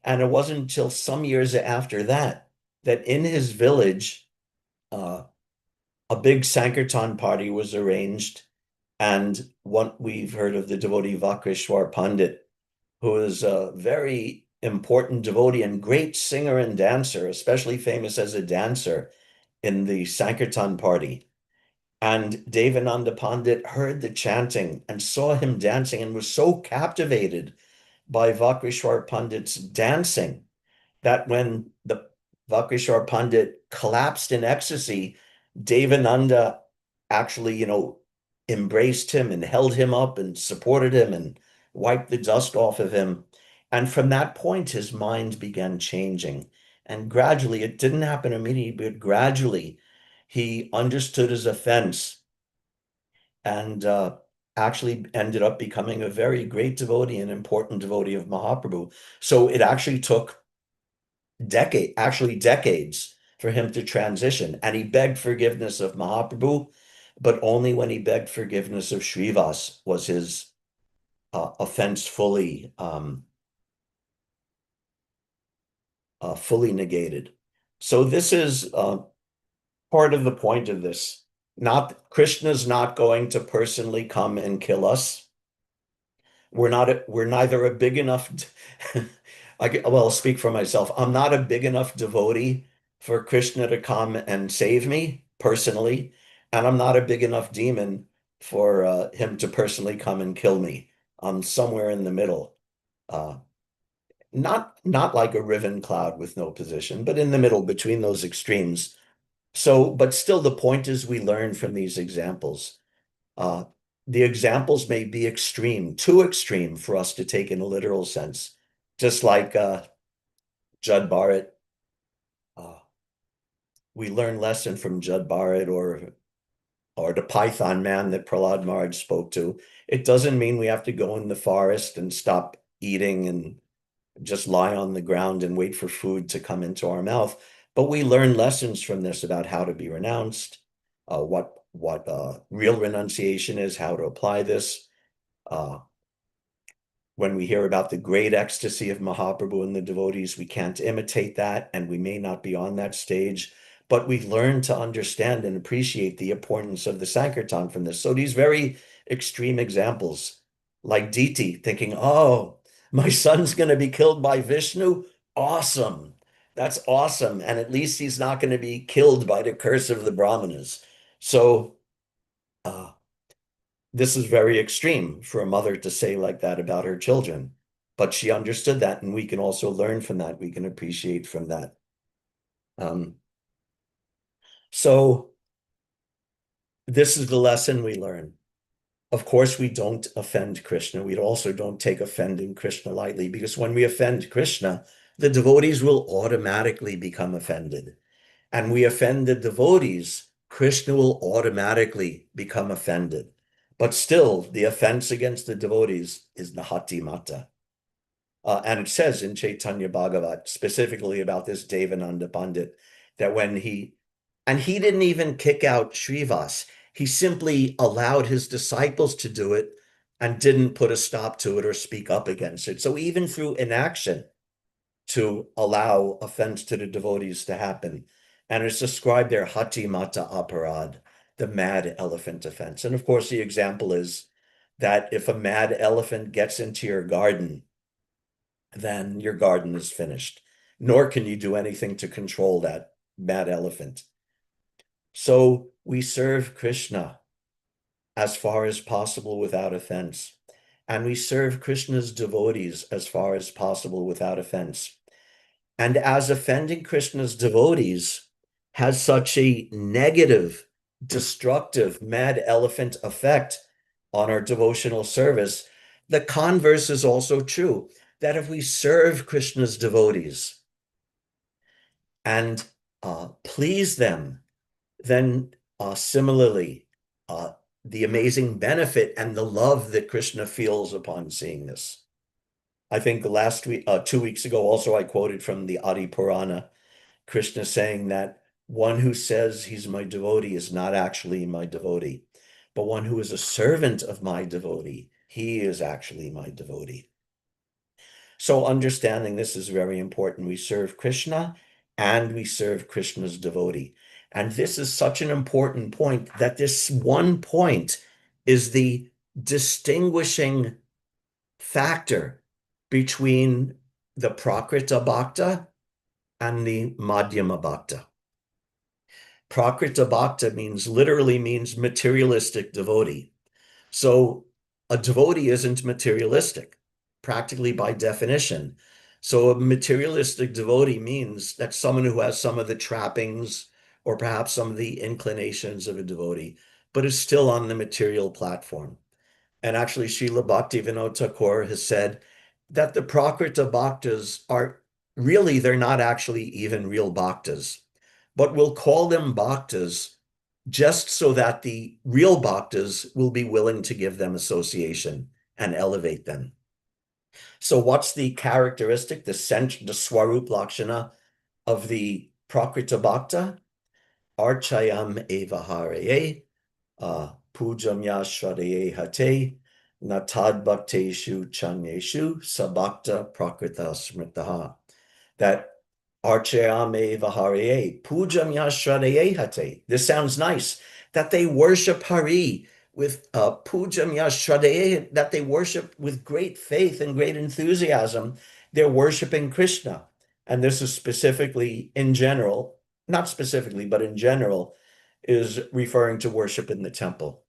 And it wasn't until some years after that that in his village, uh, a big Sankirtan party was arranged. And one we've heard of the devotee Vakreshwar Pandit, who is a very important devotee and great singer and dancer, especially famous as a dancer in the Sankirtan party. And Devananda Pandit heard the chanting and saw him dancing and was so captivated by Vakreshwar Pandit's dancing that when the Vakreshwar Pandit collapsed in ecstasy, Devananda actually, embraced him and held him up and supported him and wiped the dust off of him. And from that point, his mind began changing. And gradually, it didn't happen immediately, but gradually, he understood his offense and actually ended up becoming a very great devotee, an important devotee of Mahaprabhu. So it actually took decades for him to transition. And he begged forgiveness of Mahaprabhu, but only when he begged forgiveness of Srivas was his offense fully negated. So this is part of the point of this. Not Krishna's not going to personally come and kill us. We're neither a big enough well, I'll speak for myself. I'm not a big enough devotee for Krishna to come and save me personally, and I'm not a big enough demon for him to personally come and kill me. I'm somewhere in the middle. Uh, not like a riven cloud with no position, but in the middle between those extremes. So, but still the point is we learn from these examples. Uh, the examples may be extreme, too extreme for us to take in a literal sense. Just like Judd Barrett, uh, we learn lesson from Judd Barrett or the Python man that Prahlad Maharaj spoke to. It doesn't mean we have to go in the forest and stop eating and just lie on the ground and wait for food to come into our mouth. But we learn lessons from this about how to be renounced, what real renunciation is, how to apply this. Uh, when we hear about the great ecstasy of Mahaprabhu and the devotees, we can't imitate that, and we may not be on that stage, but we learn to understand and appreciate the importance of the Sankirtan from this. So these very extreme examples, like Diti thinking, oh, my son's going to be killed by Vishnu. Awesome. That's awesome. And at least he's not going to be killed by the curse of the Brahmanas. So, uh, this is very extreme for a mother to say like that about her children. But she understood that, and we can also learn from that. We can appreciate from that. Um, so this is the lesson we learn. Of course, we don't offend Krishna. We also don't take offending Krishna lightly, because when we offend Krishna, the devotees will automatically become offended. And we offend the devotees, Krishna will automatically become offended. But still, the offense against the devotees is Nahati Mata. And it says in Chaitanya Bhagavat, specifically about this Devananda Pandit, that and he didn't even kick out Srivas. He simply allowed his disciples to do it and didn't put a stop to it or speak up against it. So even through inaction, to allow offense to the devotees to happen. And it's described there, Hati Mata Aparad, the mad elephant offense. And of course, the example is that if a mad elephant gets into your garden, then your garden is finished, nor can you do anything to control that mad elephant. So we serve Krishna as far as possible without offense. And we serve Krishna's devotees as far as possible without offense. And as offending Krishna's devotees has such a negative, destructive, mad elephant effect on our devotional service, the converse is also true, that if we serve Krishna's devotees and please them, then similarly, the amazing benefit and the love that Krishna feels upon seeing this. I think the last week, 2 weeks ago, also I quoted from the Adi Purana, Krishna saying that one who says he's my devotee is not actually my devotee, but one who is a servant of my devotee He is actually my devotee. So understanding this is very important. We serve Krishna and we serve Krishna's devotee. And this is such an important point that this one point is the distinguishing factor between the Prakrita Bhakta and the Madhyama Bhakta. Prakrita Bhakta literally means materialistic devotee. So a devotee isn't materialistic, practically by definition. So a materialistic devotee means that someone who has some of the trappings or perhaps some of the inclinations of a devotee, but is still on the material platform. And actually, Srila Bhaktivinoda Thakur has said that the Prakrita Bhaktas are really, they're not actually even real bhaktas, but we'll call them bhaktas just so that the real bhaktas will be willing to give them association and elevate them. So what's the characteristic, the Swarup Lakshana of the Prakrita Bhakta? Archayam eva haraye, pujam yashraye hate, natad bhakteshu chanyeshu, sabhakta prakrita smritaha. That Archayame Vahariye, Pujam Yashraye Hate. This sounds nice. That they worship Hari with Pujam Yashraye, that they worship with great faith and great enthusiasm. They're worshiping Krishna. And this is specifically in general, not specifically, but in general, is referring to worship in the temple.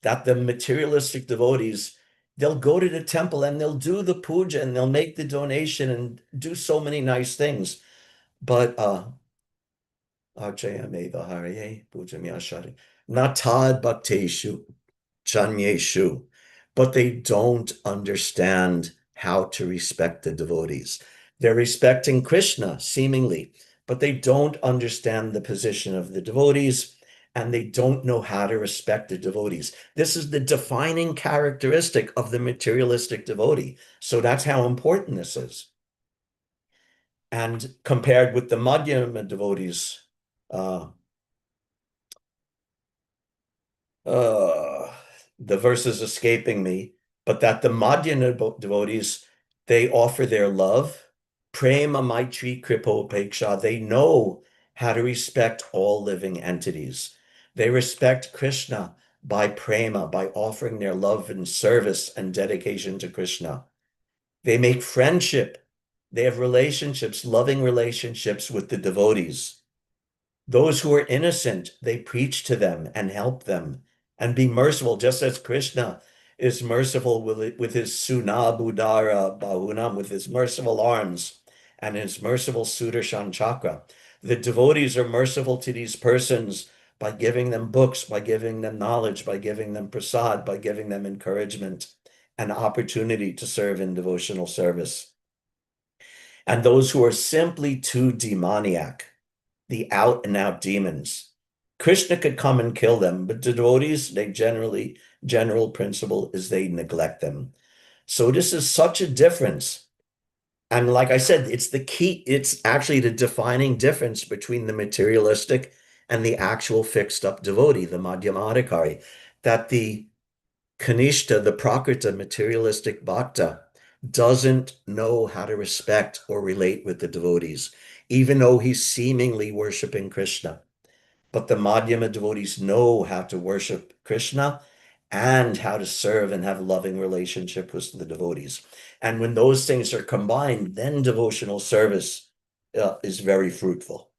That the materialistic devotees, they'll go to the temple and they'll do the puja and they'll make the donation and do so many nice things. But Archayame Vaharaye Pujam Yashari Natad Bhakteshu Chanyeshu. But they don't understand how to respect the devotees. They're respecting Krishna, seemingly, but they don't understand the position of the devotees and they don't know how to respect the devotees. This is the defining characteristic of the materialistic devotee. So that's how important this is. And compared with the Madhyama devotees, uh, uh, the verse is escaping me, but that the Madhyama devotees, they offer their love, prema maitri kripopeksha. They know how to respect all living entities. They respect Krishna by prema, by offering their love and service and dedication to Krishna. They make friendship. They have relationships, loving relationships with the devotees. Those who are innocent, they preach to them and help them and be merciful, just as Krishna is merciful with his Sunabudara Bahunam, with his merciful arms and his merciful Sudarshan Chakra. The devotees are merciful to these persons by giving them books, by giving them knowledge, by giving them prasad, by giving them encouragement and opportunity to serve in devotional service. And those who are simply too demoniac, the out and out demons. Krishna could come and kill them, but devotees, general principle is they neglect them. So this is such a difference. And like I said, it's the key, it's actually the defining difference between the materialistic and the actual fixed up devotee, the Madhyamadikari, that the Kanishta, the Prakrita materialistic bhakta, doesn't know how to respect or relate with the devotees, even though he's seemingly worshiping Krishna. But the Madhyama devotees know how to worship Krishna and how to serve and have loving relationship with the devotees. And when those things are combined, then devotional service is very fruitful.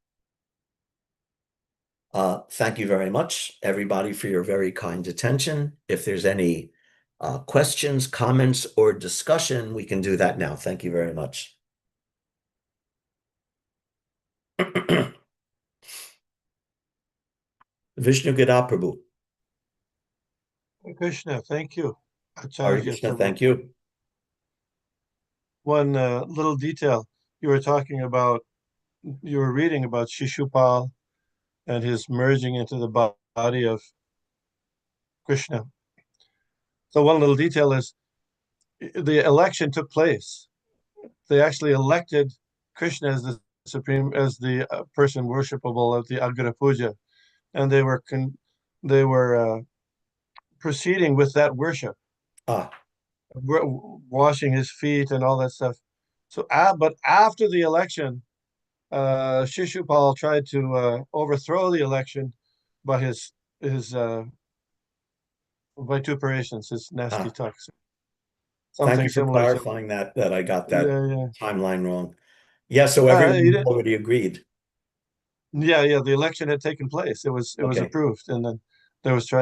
Thank you very much, everybody, for your very kind attention. If there's any questions, comments, or discussion, we can do that now. Thank you very much. Vishnu Gita Prabhu. Krishna, thank you. Hare Acharya Krishna, Prabhu. thank you. One little detail. You were reading about Shishupal and his merging into the body of Krishna. So one little detail is the election took place. They actually elected Krishna as the person worshipable at the Agra Puja, and they were proceeding with that worship. Ah, washing his feet and all that stuff. So, but after the election, Shishupal tried to overthrow the election by his vituperations, his nasty ah. talks, Thank something you for similar to. clarifying that I got that Yeah, yeah. timeline wrong. Yeah, so He everyone did, already agreed. yeah, yeah. The election had taken place. It was Okay. approved, and then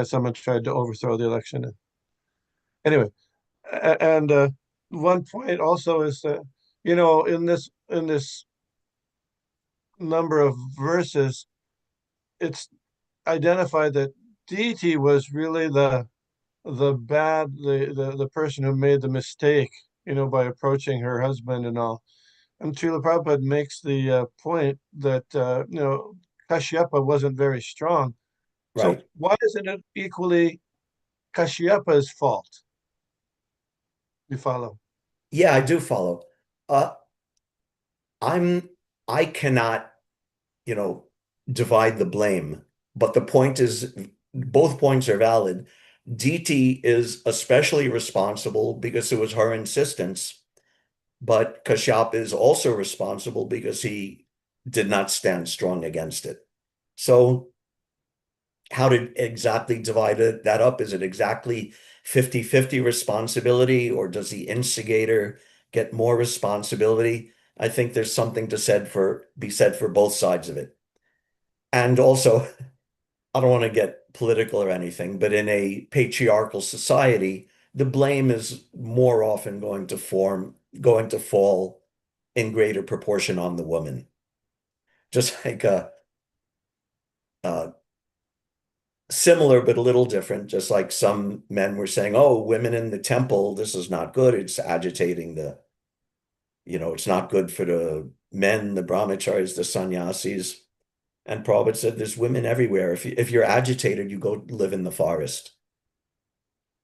someone tried to overthrow the election. And anyway, and one point also is that in this number of verses, it's identified that deity was really the person who made the mistake, by approaching her husband and all. And Srila Prabhupada makes the point that Kashyapa wasn't very strong. So Right. why isn't it equally Kashyapa's fault? You follow? Yeah, I do follow. Uh, I'm I cannot, you know, divide the blame, but the point is both points are valid. DT is especially responsible because it was her insistence, but Kashyap is also responsible because he did not stand strong against it. So how to exactly divide that up? Is it exactly 50-50 responsibility, or does the instigator get more responsibility? I think there's something be said for both sides of it. And also, I don't want to get political or anything, but in a patriarchal society, the blame is more often going to fall in greater proportion on the woman. Just like uh, similar but a little different, just like some men were saying, oh, women in the temple, this is not good. It's agitating it's not good for the men, the brahmacharis, the sannyasis. And Prabhupada said, there's women everywhere. If you're agitated, you go live in the forest.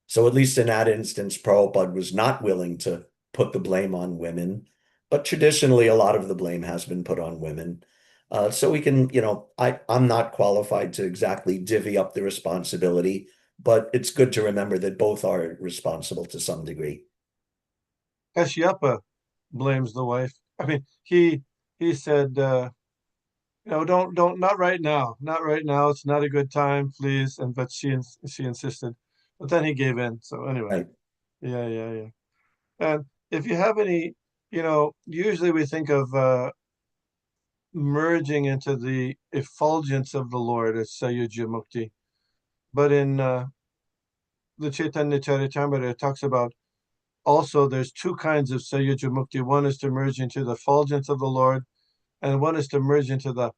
So at least in that instance, Prabhupada was not willing to put the blame on women. But traditionally, a lot of the blame has been put on women. So we can, I'm not qualified to exactly divvy up the responsibility, but it's good to remember that both are responsible to some degree. Kashyapa blames the wife. I mean, he said, don't, not right now, not right now. It's not a good time, please. And but she insisted, but then he gave in. So anyway, Right. yeah, yeah, yeah. And if you have any, usually we think of merging into the effulgence of the Lord as Sayuja Mukti. But in the Chaitanya Charitamrita, it talks about also there's two kinds of Sayuja Mukti. One is to merge into the effulgence of the Lord, and one is to merge into the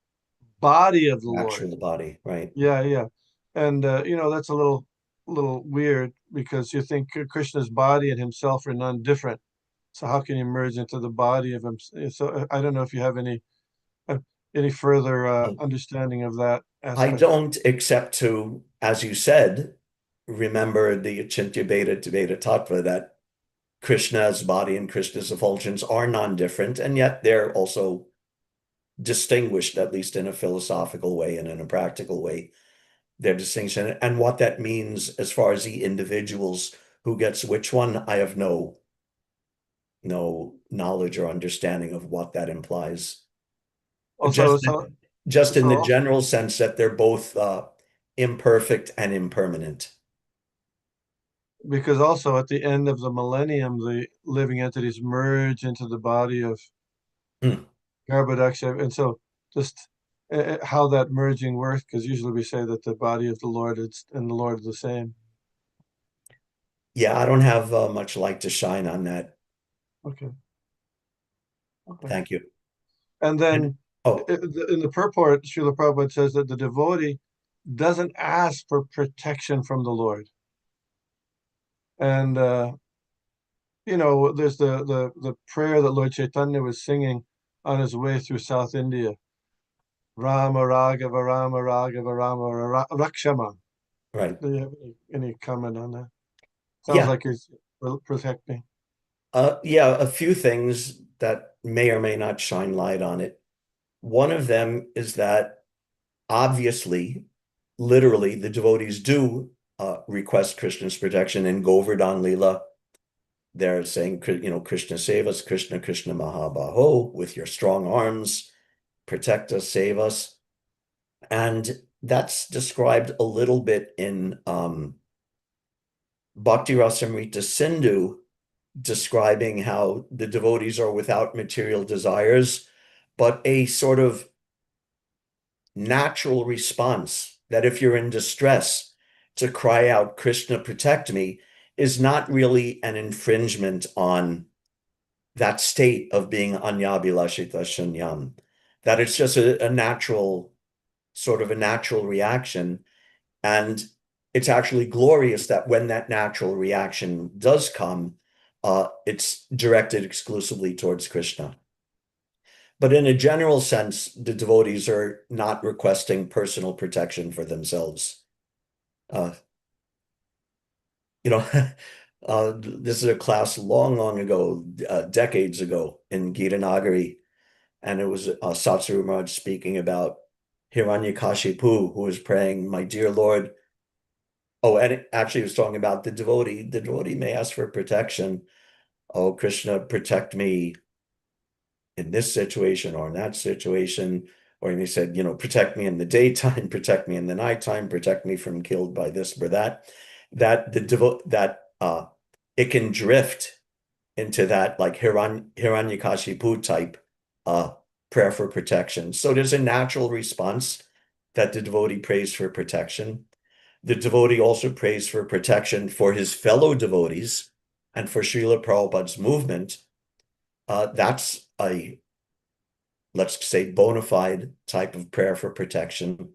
body of the Lord. Actual body, right? Yeah, yeah. And that's a little weird because you think Krishna's body and himself are non-different. So how can you merge into the body of him? So I don't know if you have uh, any further understanding of that I aspect. don't, except to, as you said, remember the Achintya Bheda Bheda Tattva that Krishna's body and Krishna's effulgence are non-different, and yet they're also distinguished, at least in a philosophical way and in a practical way, their distinction. And what that means as far as the individuals who gets which one, I have no knowledge or understanding of what that implies. Also, Just so just in so the also, general sense that they're both imperfect and impermanent. because also at the end of the millennium, the living entities merge into the body of Hmm. Garbhodaksha, and so just how that merging works, because usually we say that the body of the Lord is and the Lord are the same. Yeah, I don't have much light to shine on that. Okay, okay. Thank you. And And then oh, in the purport, Srila Prabhupada says that the devotee doesn't ask for protection from the Lord. And there's the prayer that Lord Chaitanya was singing on his way through South India. Rama Raghava Rama Raghava Rama Rakshama. right. Do you have any comment on that? Sounds Yeah. like he's protecting. Yeah, a few things that may or may not shine light on it. One of them is that obviously, literally, the devotees do request Krishna's protection. In Govardhan Lila, they're saying, Krishna save us, Krishna, Krishna Mahabaho, with your strong arms, protect us, save us. And that's described a little bit in Bhakti Rasamrita Sindhu, describing how the devotees are without material desires, but a sort of natural response that if you're in distress, to cry out, Krishna, protect me, is not really an infringement on that state of being anyabhilashita shunyam, that it's just a natural, sort of a natural reaction. And it's actually glorious that when that natural reaction does come, it's directed exclusively towards Krishna. But in a general sense, the devotees are not requesting personal protection for themselves. Uh, you know, this is a class long, long ago, decades ago in Gita Nagari, and it was Satsuru Maharaj speaking about Hiranyakashipu, who was praying, my dear Lord. Oh, and it actually was talking about the devotee. The devotee may ask for protection. Oh, Krishna, protect me in this situation or in that situation. Or he said, protect me in the daytime, protect me in the nighttime, protect me from killed by this or that. It can drift into that like Hiranyakashipu type prayer for protection. So there's a natural response that the devotee prays for protection. The devotee also prays for protection for his fellow devotees and for Srila Prabhupada's movement. That's a, let's say, bona fide type of prayer for protection.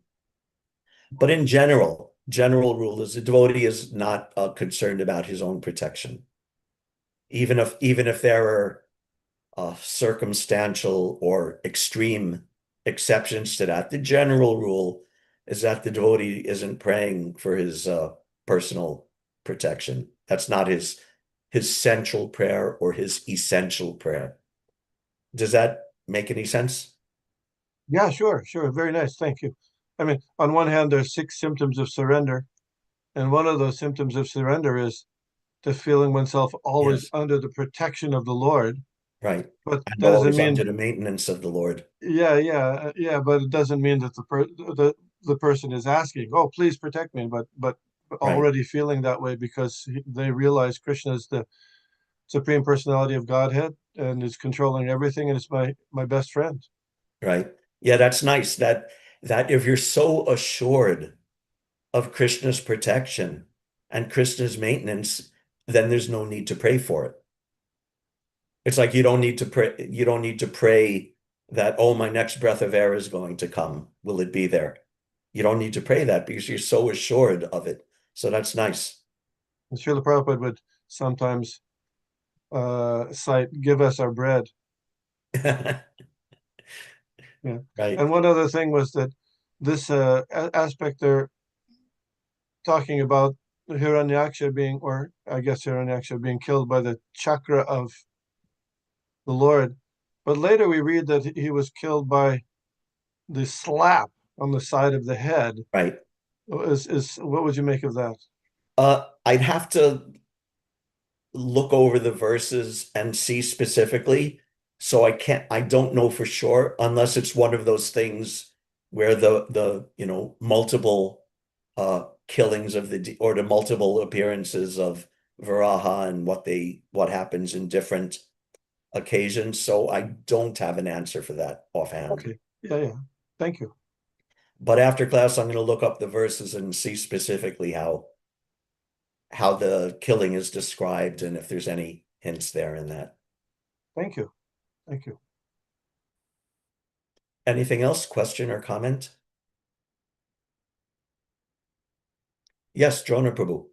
But in general rule is the devotee is not concerned about his own protection. Even if there are circumstantial or extreme exceptions to that, the general rule is that the devotee isn't praying for his personal protection. That's not his central prayer or his essential prayer. Does that make any sense? Yeah, sure. Very nice. Thank you. I mean, on one hand, there's 6 symptoms of surrender, and one of those symptoms of surrender is the feeling oneself always Yes, under the protection of the Lord. right. But And doesn't always mean, under the maintenance of the Lord. yeah, but it doesn't mean that the person is asking, "Oh, please protect me," but Right, already feeling that way because they realize Krishna is the Supreme Personality of Godhead and is controlling everything, and it's my best friend. right. Yeah, that's nice. That if you're so assured of Krishna's protection and Krishna's maintenance, then there's no need to pray for it. It's like you don't need to pray that, oh, my next breath of air is going to come. Will it be there? You don't need to pray that because you're so assured of it. So that's nice. And Srila Prabhupada would sometimes cite, "Give us our bread." Yeah. Right, And one other thing was that this aspect they're talking about Hiranyaksha being, or I guess Hiranyaksha being killed by the chakra of the Lord. But later we read that he was killed by the slap on the side of the head. right. Is what would you make of that? I'd have to look over the verses and see specifically. So I don't know for sure unless it's one of those things where the multiple killings of or the multiple appearances of Varaha and what happens in different occasions. So I don't have an answer for that offhand. Okay. Yeah. Thank you. But after class, I'm going to look up the verses and see specifically how the killing is described and if there's any hints there in that. Thank you. Thank you. Anything else? Question or comment? Yes, Drona Prabhu.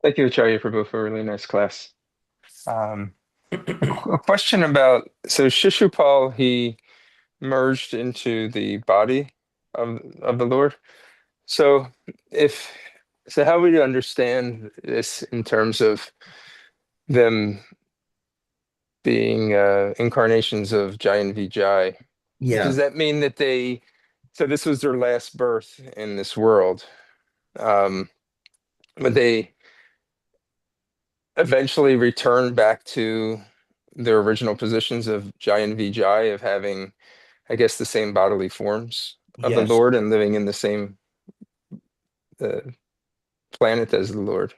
Thank you, Acharya Prabhu, for a really nice class. A question about, so Shishupal, he merged into the body of the Lord. So if so, how would you understand this in terms of them being incarnations of Jai and Vijay? Does Yeah. that mean that so this was their last birth in this world? Um, but they eventually return back to their original positions of Jai and Vijay, of having, I guess, the same bodily forms of the Yes, Lord and living in the same uh, planet as the Lord.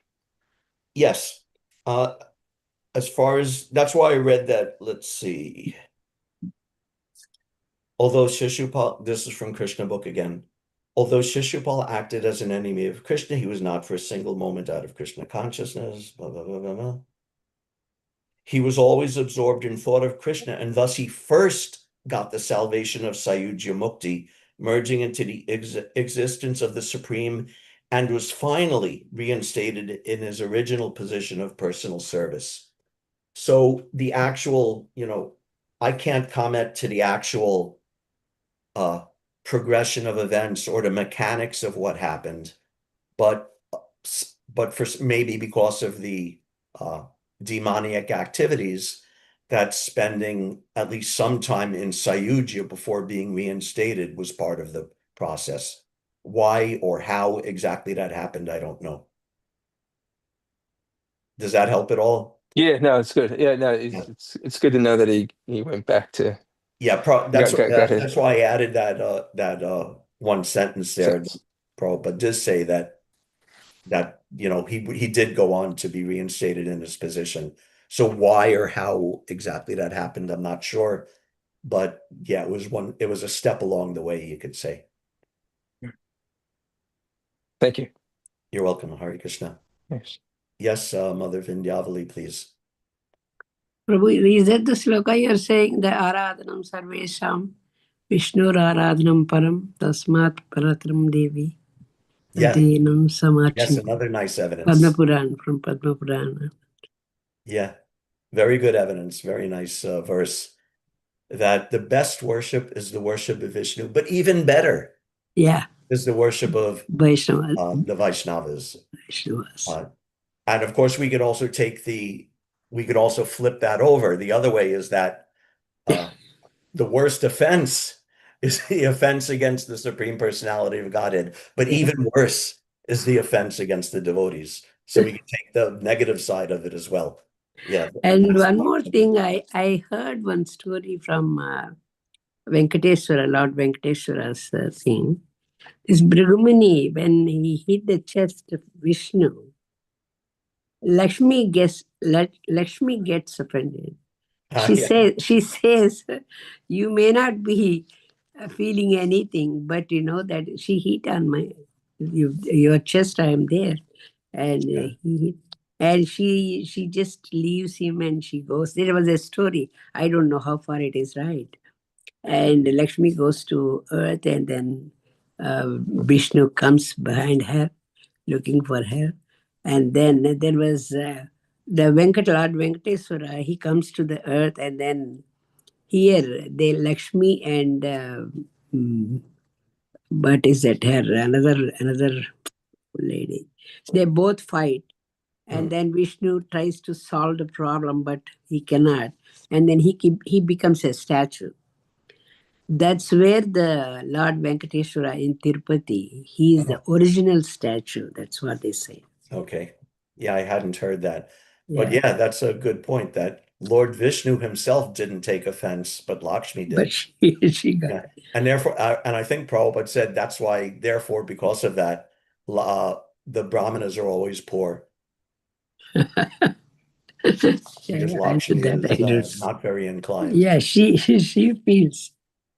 yes. Uh, as far as that's why I read that, let's see. Although Shishupal, this is from Krishna book again. Although Shishupal acted as an enemy of Krishna, he was not for a single moment out of Krishna consciousness. Blah, blah, blah, blah, blah. He was always absorbed in thought of Krishna, and thus he first got the salvation of Sayujya Mukti, merging into the existence of the Supreme, and was finally reinstated in his original position of personal service. So the actual, I can't comment to the actual uh, progression of events or the mechanics of what happened, but for maybe because of the uh, demoniac activities, that spending at least some time in Sayujya before being reinstated was part of the process. Why or how exactly that happened, I don't know. Does that help at all? Yeah, no, it's good. Yeah, no, Yeah. it's good to know that he went back to Yeah, got his that's why I added that one sentence there. sense. Prabhupada does say that he did go on to be reinstated in his position. So why or how exactly that happened, I'm not sure. But yeah, it was a step along the way, you could say. Thank you. You're welcome, Hare Krishna. Yes. Yes, Mother Vindhyavali, please. Prabhu, is that the sloka you're saying, the Aradhanam Sarvesham, Vishnur Aradhanam Param, Tasmat Paratram Devi, Yeah, Adhenam yes, Samachin. another nice Padma evidence. Puran, from Padma Purana. Yeah, very good evidence. Very nice verse that the best worship is the worship of Vishnu, but even better Yeah, is the worship of Vaishnava, the Vaishnavas. Vaishnavas. Uh, and of course, we could also flip that over. The other way is that uh, the worst offense is the offense against the Supreme Personality of Godhead, but Yeah. even worse is the offense against the devotees. So we can take the negative side of it as well. Yeah, And that's one more thing, I heard one story from Venkateswara, Lord Venkateswara's thing. This Brahmani, when he hit the chest of Vishnu, Lakshmi gets offended. yeah, She says, you may not be feeling anything, but you know that she hit on your chest. I am there, and yeah, she just leaves him and she goes. There was a story. I don't know how far it is right. And Lakshmi goes to earth, and then Vishnu comes behind her, looking for her. And then there was the Lord Venkateswara. He comes to the earth, and then here the Lakshmi and mm, what is that? Her another lady. They both fight, and Hmm. then Vishnu tries to solve the problem, but he cannot. And then he becomes a statue. That's where the Lord Venkateswara in Tirupati, he is the Oh, original statue. That's what they say. okay. Yeah, I hadn't heard that. But Yeah. yeah, that's a good point that Lord Vishnu himself didn't take offense, but Lakshmi But did. she got Yeah. And therefore, and I think Prabhupada said that's why, therefore, because of that, the Brahmanas are always poor because yeah, I did Lakshmi that. I is did. not very inclined. Yeah, she feels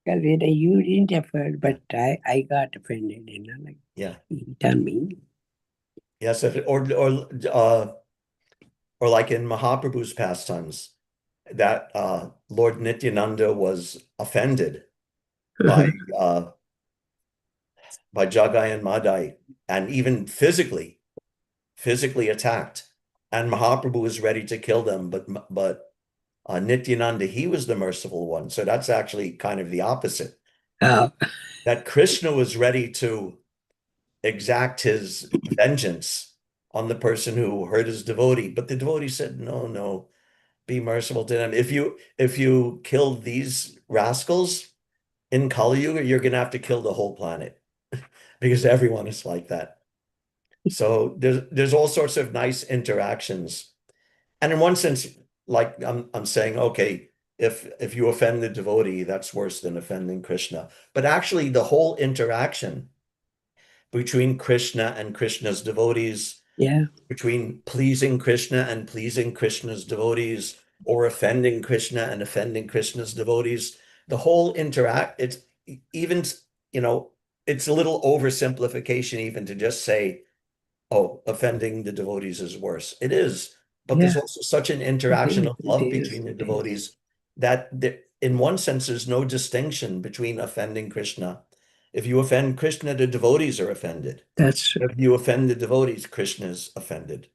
because you didn't have heard, Yeah. but I got offended, like Yeah. he told me. Yes. Or like in Mahaprabhu's pastimes, that Lord Nityananda was offended by uh, by Jagai and Madai, and even physically attacked. And Mahaprabhu was ready to kill them, but Nityananda, he was the merciful one. So that's actually kind of the opposite. Oh, That Krishna was ready to exact his vengeance on the person who hurt his devotee, but the devotee said, "No, no, be merciful to them. If you kill these rascals in Kali Yuga, you're gonna have to kill the whole planet because everyone is like that." So there's all sorts of nice interactions. And in one sense, like I'm saying, okay, if you offend the devotee, that's worse than offending Krishna. But actually, the whole interaction between Krishna and Krishna's devotees, Yeah. between pleasing Krishna and pleasing Krishna's devotees, or offending Krishna and offending Krishna's devotees, the whole it's even, you know, it's a little oversimplification even to just say, oh, offending the devotees is worse. It is, but there's Yeah. also such an It interaction is. of It love is. between the It is. devotees that in one sense, there's no distinction between offending Krishna. If you offend Krishna, the devotees are offended. That's true. If you offend the devotees, Krishna is offended.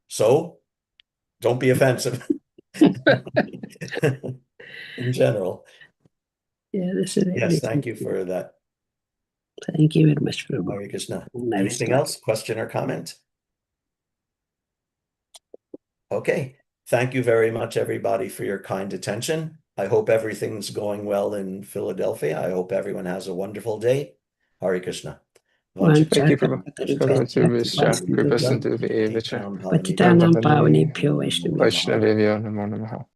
So don't be offensive in general. Yeah, this is Yes, really thank you simple. for that, Thank you very much, Prabhu. Hare Krishna. Nice Anything talk. else? Question or comment? Okay. Thank you very much, everybody, for your kind attention. I hope everything's going well in Philadelphia. I hope everyone has a wonderful day. Hare Krishna. Thank you, Prabhu. Patitanam Kripa Sindhu Vaishnav Patitanam Bhavanebhyo Pavanebhyo Vaishnavebhyo. Vaishnavebhyo Namo Namaha.